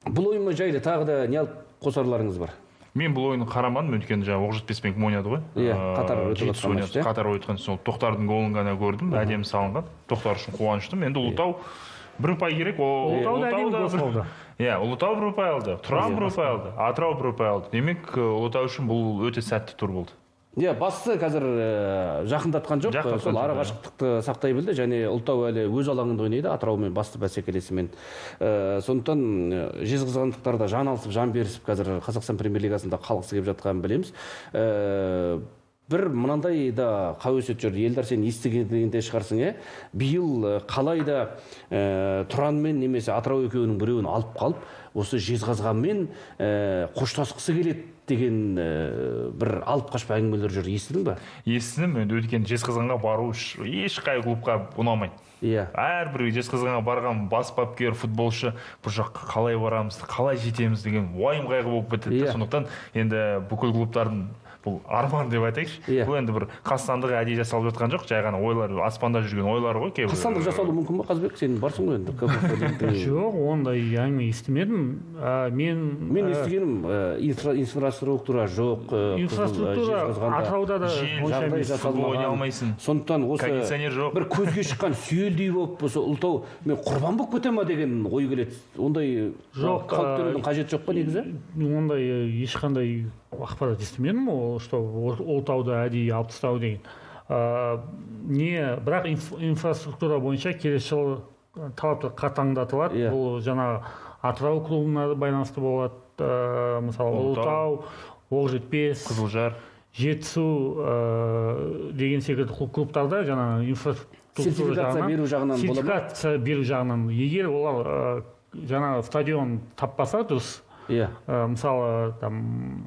Бұл ойынға жайлы тағы да не алып қосарларыңыз бар? Мен бұл ойынды қарамадым, өйткені жаңағы Оқжетпеспен ойнады ғой. Иә, Қатар өтіп жатқан. Қатар өткен соң Тоқтардың голын ғана көрдім, әдемі салынған. Тоқтар үшін қуаныштым. Енді Ұлытау бір ұпай керек. Ұлытау бір ұпай алды, Тұран бір ұпай алды, Атырау бір ұпай алды. Демек, Ұлытау үшін бұл өте сәтті тур болды. Иә, бастысы қазір жақындатқан жоқ, сол арақашықтықты сақтай білді, және Ұлытау әлі өз алаңында ойнайды, Атыраумен басты бәсекелесімен. Сондықтан жезқазғандықтар да жан алысып, жан берісіп қазір Қазақстан премьер-лигасында қалғысы келіп жатқанын білеміз. Бір мынандай да қауесет жүр, елдар сен естігенде шығарсың, биыл қалайда Тұранмен немесе Атырау екеуінің біреуін алып қалып, осы Жезқазғанмен қоштасқысы келеді деген бір алып қашпа әңгімелер жүр, естідің ба? Естідім, өйткені Жезқазғанға бару ешқай клубқа ұнамайды. Иә. Әрбір Жезқазғанға барған бас бапкер, футболшы бұл жаққа қалай барамыз, қалай жетеміз деген уайым қайғы болып кетеді. Сондықтан енді бүкіл клубтардың бұл арман деп айтайықшы. Бұл енді бір қастандық әдейі жасалып жатқан жоқ, жай ғана ойлар, аспанда жүрген ойлар ғой кейбір. Қастандық жасалуы мүмкін ба, Қазбек? Сен барсың ғой енді. Жоқ, ондай әңгіме естімедім. Мен естігенім инфраструктура жоқ. Инфраструктура Атырауда да жағдай жасалмаған. Сондықтан осы бір көзге шыққан сүйелдей болып, осы Ұлытау мен құрбан болып кете ма деген ой келеді. Ондай қауіптенудің қажеті жоқ па негізі? Ондай ешқандай ақпарат естімедім, что Ұлытауды әдейі алып тастау деген. Бірақ инфраструктура бойынша келесі жылы талаптар қатаңдатылады. Бұл жаңағы Атырау клубына байланысты болады. Мысалы Ұлытау, Оқжетпес, Қызылжар, Жетісу деген секілді клубтарда жаңағы инфраструктура жағынан, сертификация беру жағынан, егер олар жаңағы стадион таппаса дұрыс, мысалы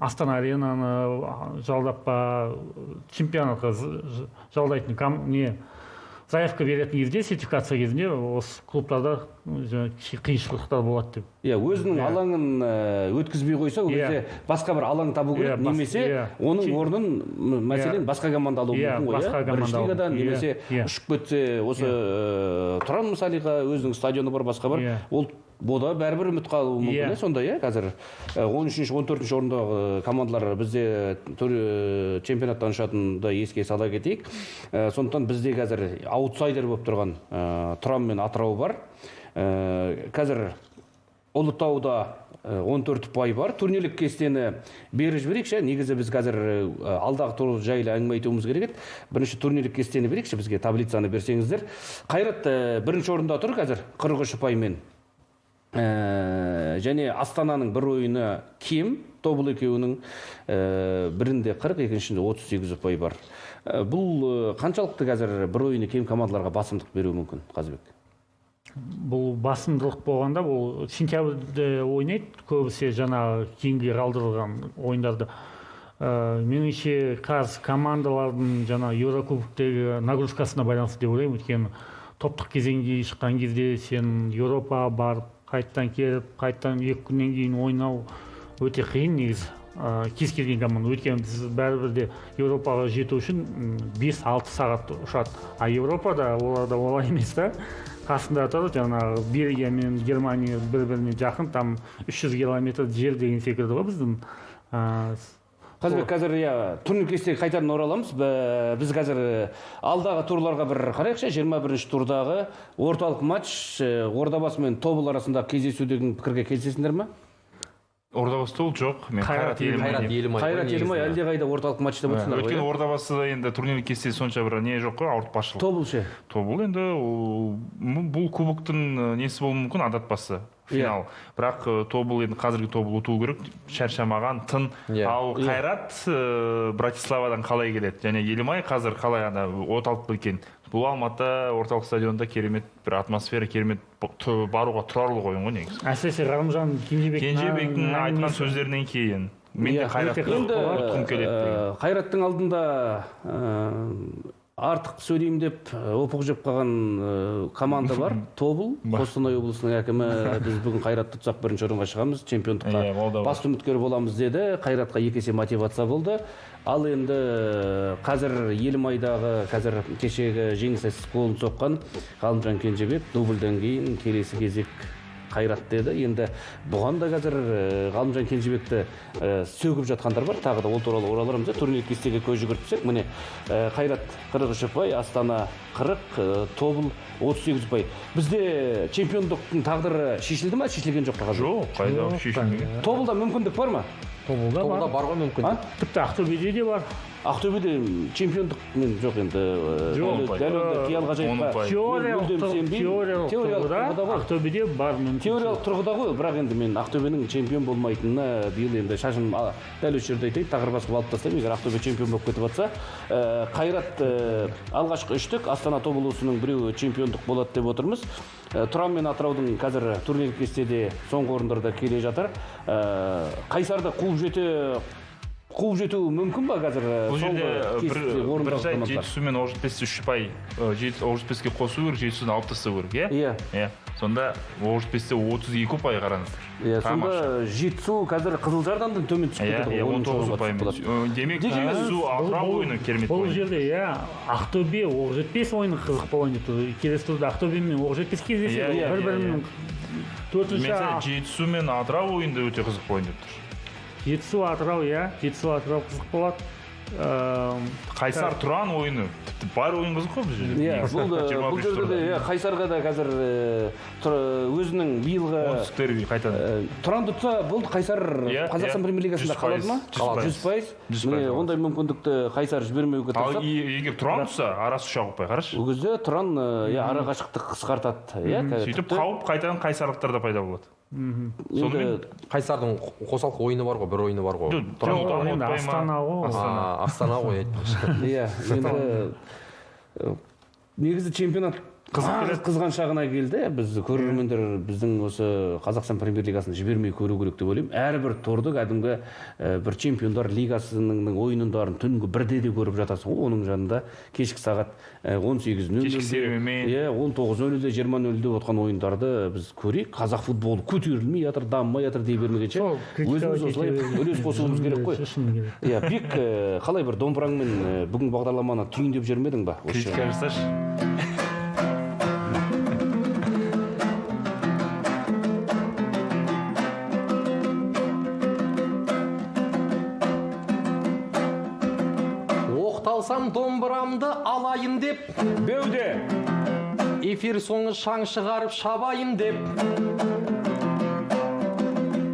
Астана аренаны жалдап па, чемпионатқа жалдайтын заявка беретін кезде, сертификация кезінде осы клубтарда қиыншылықтар болады деп. Өзінің алаңын өткізбей қойса, ол кезде басқа бір алаң табу керек, немесе оның орнын мәселен басқа команда алуы мүмкін ғой. Бірінші лигадан немесе ұшып кетсе, осы Тұран мысалыға өзінің стадионы бар, басқа бар, ол бода бәрібір үміт қалуы мүмкін, сондай, қазір 13-14 орындағы командалар бізде чемпионаттан ұшатынды еске сала кетейік. Сондықтан бізде қазір аутсайдер болып тұрған Тұран мен Атырау бар. Қазір Ұлытауда 14 ұпай бар. Турнирлік кестені беріп жіберейікші. Негізі біз қазір алдағы тур жайлы әңгіме айтуымыз керек еді. Бірінші турнирлік кестені берейікші, бізге таблицаны берсеңіздер. Қайрат бірінші орында тұр қазір 43 ұпаймен. Және Астананың бір ойыны кем, Тобыл екеуінің бірінде 40, екіншінде 38 ұпай бар. Бұл қаншалықты қазір бір ойыны кем командаларға басымдық беруі мүмкін, Қазбек? Бұл басымдылық болғанда, бұл сентябрьде ойнайды, көбісі жаңа кейінге қалдырылған ойындарды. Меніңше қазір командалардың жаңа Еурокубоктегі нагрузкасына байланысты деп ойлаймын, өйткені топтық кезеңге шыққан кезде сен Еуропа барып, қайттан келіп, қайттан 2 күннен кейін ойнау өте қиын негізі. кез келген команда. Өйткені біз бәрібір де Еуропаға жету үшін 5-6 сағат ұшады. А Еуропада оларда олай емес та. Қасында тұр, жаңағы Бельгия мен Германия бір-біріне жақын, там 300 километр жер деген секілді ғой біздің. Қазір турнир кестеге қайтадан ораламыз. Біз қазір алдағы турларға бір қарайықшы. 21-ші турдағы орталық матч Ордабасы мен Тобыл арасында кездесудегі пікірге келісесіңдер ме? Ордабасы Тобыл жоқ. Мен Қайрат Елімай әлдеқайда орталық матч деп отырсыңдар ғой. Өйткені Ордабасы енді турнир кестесі сонша бір не жоқ қой, ауыртпашылық. Тобыл ше? Тобыл енді бұл кубоктың несі болуы мүмкін, адатпасы. Финал. Бірақ Тобыл енді қазіргі Тобыл ұту керек, шаршамаған, тын. Ал Қайрат Братиславадан қалай келеді? Және Елімай қазір қалай оталып білкен? Бұл Алматы орталық стадионда керемет бір атмосфера, керемет баруға тұрарлық ойын ғой негізі. Әсіресе Ғалымжан Кенжебектің айтқан сөздерінен кейін мен де Қайраттың келеді. Қайраттың алдында артық сөйлеймін деп опық жеп қалған команда бар. Тобыл, Қостанай облысының әкімі, біз бүгін Қайратты тұтсақ бірінші орынға шығамыз, чемпиондыққа басты үміткер боламыз деді. Қайратқа 2 есе мотивация болды. Ал енді қазір Елімайдағы кешегі жеңіс голын соққан Ғалымжан Кенжебек дубльден кейін келесі кезек Қайрат деді. Енді бұған да қазір Ғалымжан Кенжебекті сөгіп жатқандар бар. Тағы да ол туралы ораларымыз. Турнир кестеге көз жүгіртсек, міне Қайрат 43 ұпай, Астана 40, Тобыл 38 ұпай. Бізде чемпиондықтың тағдыры шешілді ме, шешілген жоқ па? Жоқ, қайда шешілмеген. Тобылда мүмкіндік бар ма? Тобылда бар ғой мүмкіндік. Тіпті Ақтөбеде де бар. Ақтөбеде чемпиондық мен жоқ енді. Дәл онда қиял ғажайыпқа Теориялық тұрғыда Ақтөбеде бар мүмкіндік. Теориялық тұрғыда ғой, бірақ енді мен Ақтөбенің чемпион болмайтынына биыл енді шашым дәл осы жерде айтайын, тақыр басып алып тастаймын. Егер Ақтөбе чемпион болып кетіп жатса, Қайрат алғашқы үштік, Астана Тобылысының біреуі чемпиондық болады деп отырмыз. Тұран мен Атыраудың қазір турнир кестеде соңғы орындарда келе жатыр. Қайсарды қуып жету мүмкін ба қазір? Бұл жерде бір жай жетісу мен Оқжетпес 3 ұпай, Оқжетпеске қосу керек, жетісудан алып тастау керек, иә? Сонда Оқжетпесте 32 ұпай қараңыздар. Сонда жетісу қазір Қызылжардан да төмен түсіп кетеді. 19 ұпаймен. Демек, жетісу Атырау ойыны керемет ойын. ойын. Бұл жерде, Ақтөбе, Оқжетпес ойыны қызық болайын деп. Келесі турда Ақтөбе мен Оқжетпес кездеседі. Бір-бірінің төртінші. Жетісу мен Атырау ойында өте қызық болайын деп тұр. Жетісу Атырау қызық болады. Қайсар Тұран ойыны бар ойын қызық қой бұл жерде. Бұл жерде Қайсарға да қазір өзінің биылғы оңтүстіктері қайтады. Тұранды тұтса болды, Қайсар Қазақстан премьер-лигасында қалады ма? 100%. Ондай мүмкіндікті Қайсар жібермеуге тырысады. Ал егер Тұран тұтса, арасы 3 ұпай, қарашы. Ол кезде Тұран ара қашықтық қысқартады. Сөйтіп қауіп қайтадан қайсарлықтар да пайда болады. Сонымен Қайсардың қосалқы ойыны бар ғой, бір ойыны бар ғой. Астана ғой. Астана ғой айтпақшы. Енді негізі чемпионат қызған шағына келді. Біз көрермендер біздің осы Қазақстан премьер-лигасын жібермей көру керек деп ойлаймын. Әрбір турды кәдімгі бір чемпиондар лигасының ойындарын түнгі 1-де де көріп жатасың. Оның жанында кешкі сағат 18:00, кешкі серуенмен, 19:00-де, 20:00-де отқан ойындарды біз көрейік. Қазақ футболы көтерілмей жатыр, дамымай жатыр дей бермегенше, өзіміз осылай үлес қосуымыз керек қой. Бек, қалай бір домбыраңмен бүгін бағдарламаны түйіндеп жүрмедің ба? Критика жасашы. Оқталсам домбырамды алайын деп, Беуде! эфир соңы шаң шығарып шабайын деп.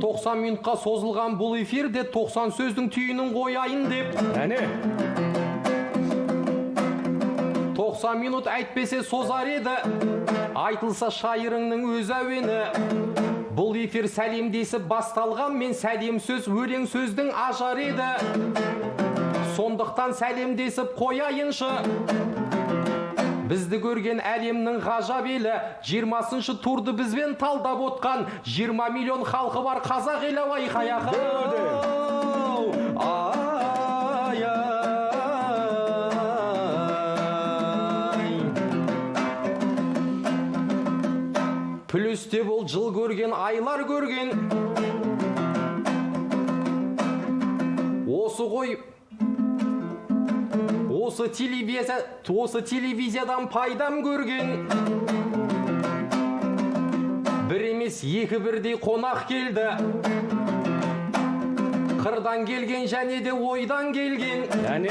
90 минутқа созылған бұл эфирде 90 сөздің түйінін қояйын деп. Әне! 90 минут әйтпесе созар еді, айтылса шайырыңның өз әуені. Бұл эфир сәлемдесіп басталған, мен сәлем сөз өлең сөздің ажар еді. Сондықтан сәлемдесіп қояйыншы, бізді көрген әлемнің ғажап елі. 20-шы турды бізбен талдап отқан 20 миллион халқы бар қазақ елі. Айқаяқы плюсте бұл жыл көрген, айлар көрген. ғой осы телевизиядан пайдам көрген. Бір емес екі бірдей қонақ келді. Қырдан келген және де ойдан келген. Яғни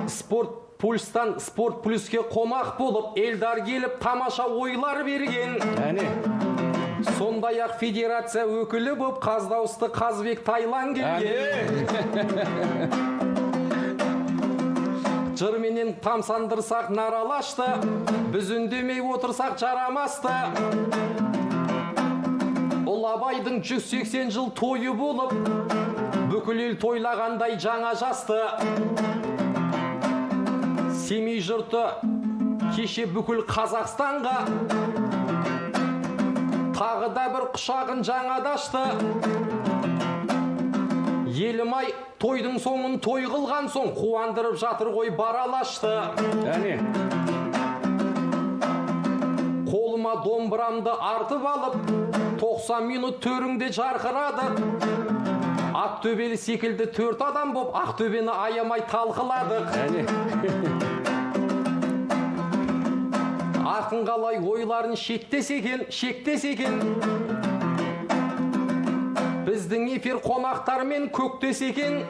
Спорт пульстан спорт плюске қонақ болып, Элдар келіп тамаша ойлар берген. яғни Сондай-ақ федерация өкілі болып Қаздауысты Қазбек Тайлан келген. Жырменен тамсандырсақ наралашты, біз үндемей отырсақ жарамасты. Ол Абайдың 180 жыл тойы болып, бүкіл ел тойлағандай жаңа жасты. Семей жұрты кеше бүкіл Қазақстанға тағы да бір құшағын жаңада ашты. Елім-ай, тойдың соңын той қылған соң қуандырып жатыр ғой баралашты. яғни Қолыма домбырамды артып алып, 90 минут төріңде жарқырады. Ақтөбелі секілді 4 адам боп, Ақтөбені аямай талқыладық. яғни Ақын қалай ойларын шектес екен. Біздің эфир қонақтармен көктес екен.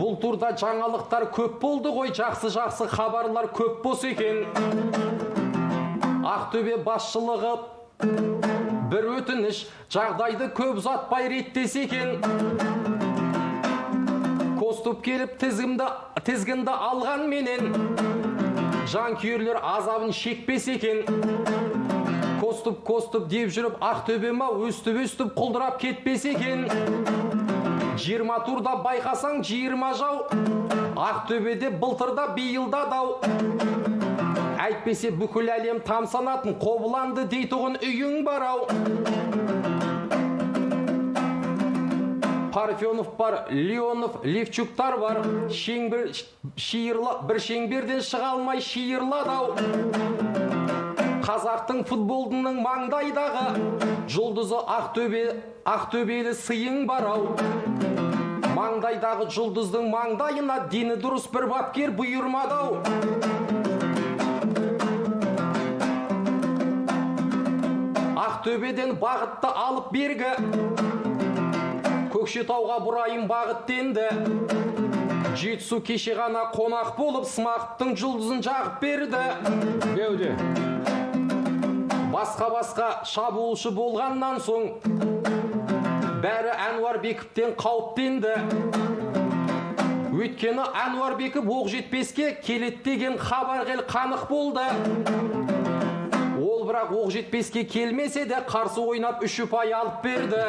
Бұл турда жаңалықтар көп болды ғой, жақсы хабарлар көп бос екен. Ақтөбе басшылығы бір өтініш, жағдайды көп ұзатпай реттес екен. Коступ келіп тізгінді алған менен, жанкүйерлер азабын шекпес екен. Коступ деп жүріп Ақтөбема өстіп құлдырап кетпес екен. 20 турда байқасаң 20 жау, Ақтөбеде былтырда биылда дау. Әйтпесе бүкіл әлем тамсанатын Қобыланды дейтұғын үйің барау. Парфенов бар, Леонов, Левчуктар бар. Бір шеңберден шыға алмай шиырлады-ау. Қазақтың футболдының маңдайдағы жұлдызы Ақтөбелі сыйың барау. Маңдайдағы жұлдыздың маңдайына дені дұрыс бір бапкер бұйырмадау. Ақтөбеден бағытты алып бергі, Көкшетауға бұрайым бағыттенді. Жетісу кеше ғана қонақ болып, Смақтың жұлдызын жағып берді. беуде Басқа шабуылшы болғаннан соң бәрі Әнуарбековтен қауіптенді. Өйткені Әнуарбеков Оқжетпеске келет деген хабар қанық болды. Ол бірақ Оқжетпеске келмесе де қарсы ойнап 3 ұпай алып берді.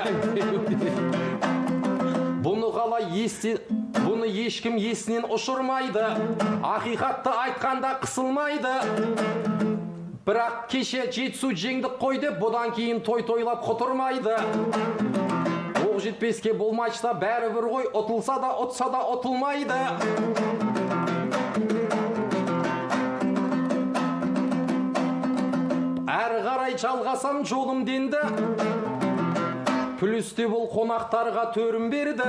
Бұны ешкім есінен ұшырмайды. Ақиқатты айтқанда қысылмайды. Бірақ кеше Жетісу жеңдік қойды, бұдан кейін тойлап құтырмайды. Оқжетпеске бұл матчта бәрі бір ғой, ұтылса да ұтылмайды. Әрі қарай жалғасам жолым денді. Плюсте бұл қонақтарға төрім берді.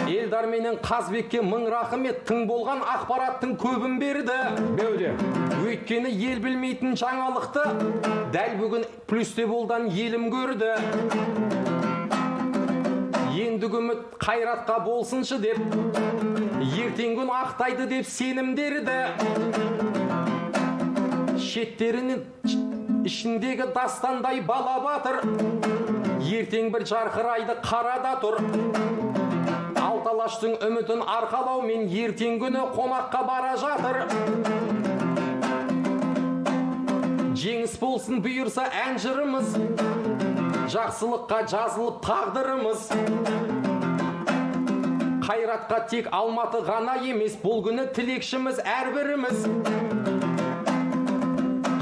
Элдар менен Қазбекке мың рахмет, тың болған ақпараттың көбін берді. беуде Өйткені ел білмейтін жаңалықты дәл бүгін плюсте болдан елім көрді. Ендігі үміт Қайратқа болсыншы деп, ертең күн ақтайды деп сенімдерді. Шеттерінің ішіндегі дастандай бала батыр, ертең бір жарқырайды қарада тұр. Алталаштың үмітін арқалаумен ертең күні қонаққа бара жатыр. Жеңіс болсын бұйырса ән жырымыз, жақсылыққа жазылып тағдырымыз. Қайратқа тек Алматы ғана емес, бұл күні тілекшіміз әрбіріміз.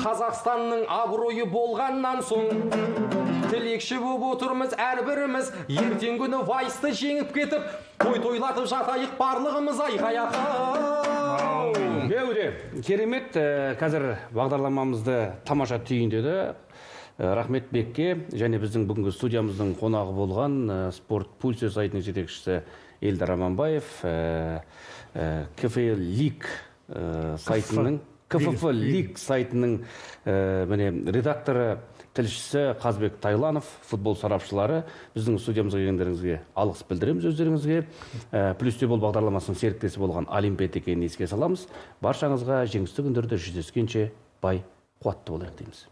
Қазақстанның абыройы болғаннан соң тілекші боп отырмыз әрбіріміз. Ертең күні Вайсты жеңіп кетіп, тойлатып жатайық барлығымыз айқай-ақай. беуде керемет. Қазір бағдарламамызды тамаша түйіндеді. рахмет Бекке және біздің бүгінгі студиямыздың қонағы болған спорт пульсы сайтының жетекшісі Эльдар Аманбаев, КФЛ Лиг сайтының КФФ Лиг сайтының редакторы, тілшісі Қазбек Тайланов, футбол сарапшылары, біздің студиямызға келгендеріңізге алғыс білдіреміз өздеріңізге. Плюсте бол бағдарламасының серіктесі болған Олимпиад екенін еске саламыз. Баршаңызға жеңісті күндерде жүздескенше бай, қуатты болайық дейміз.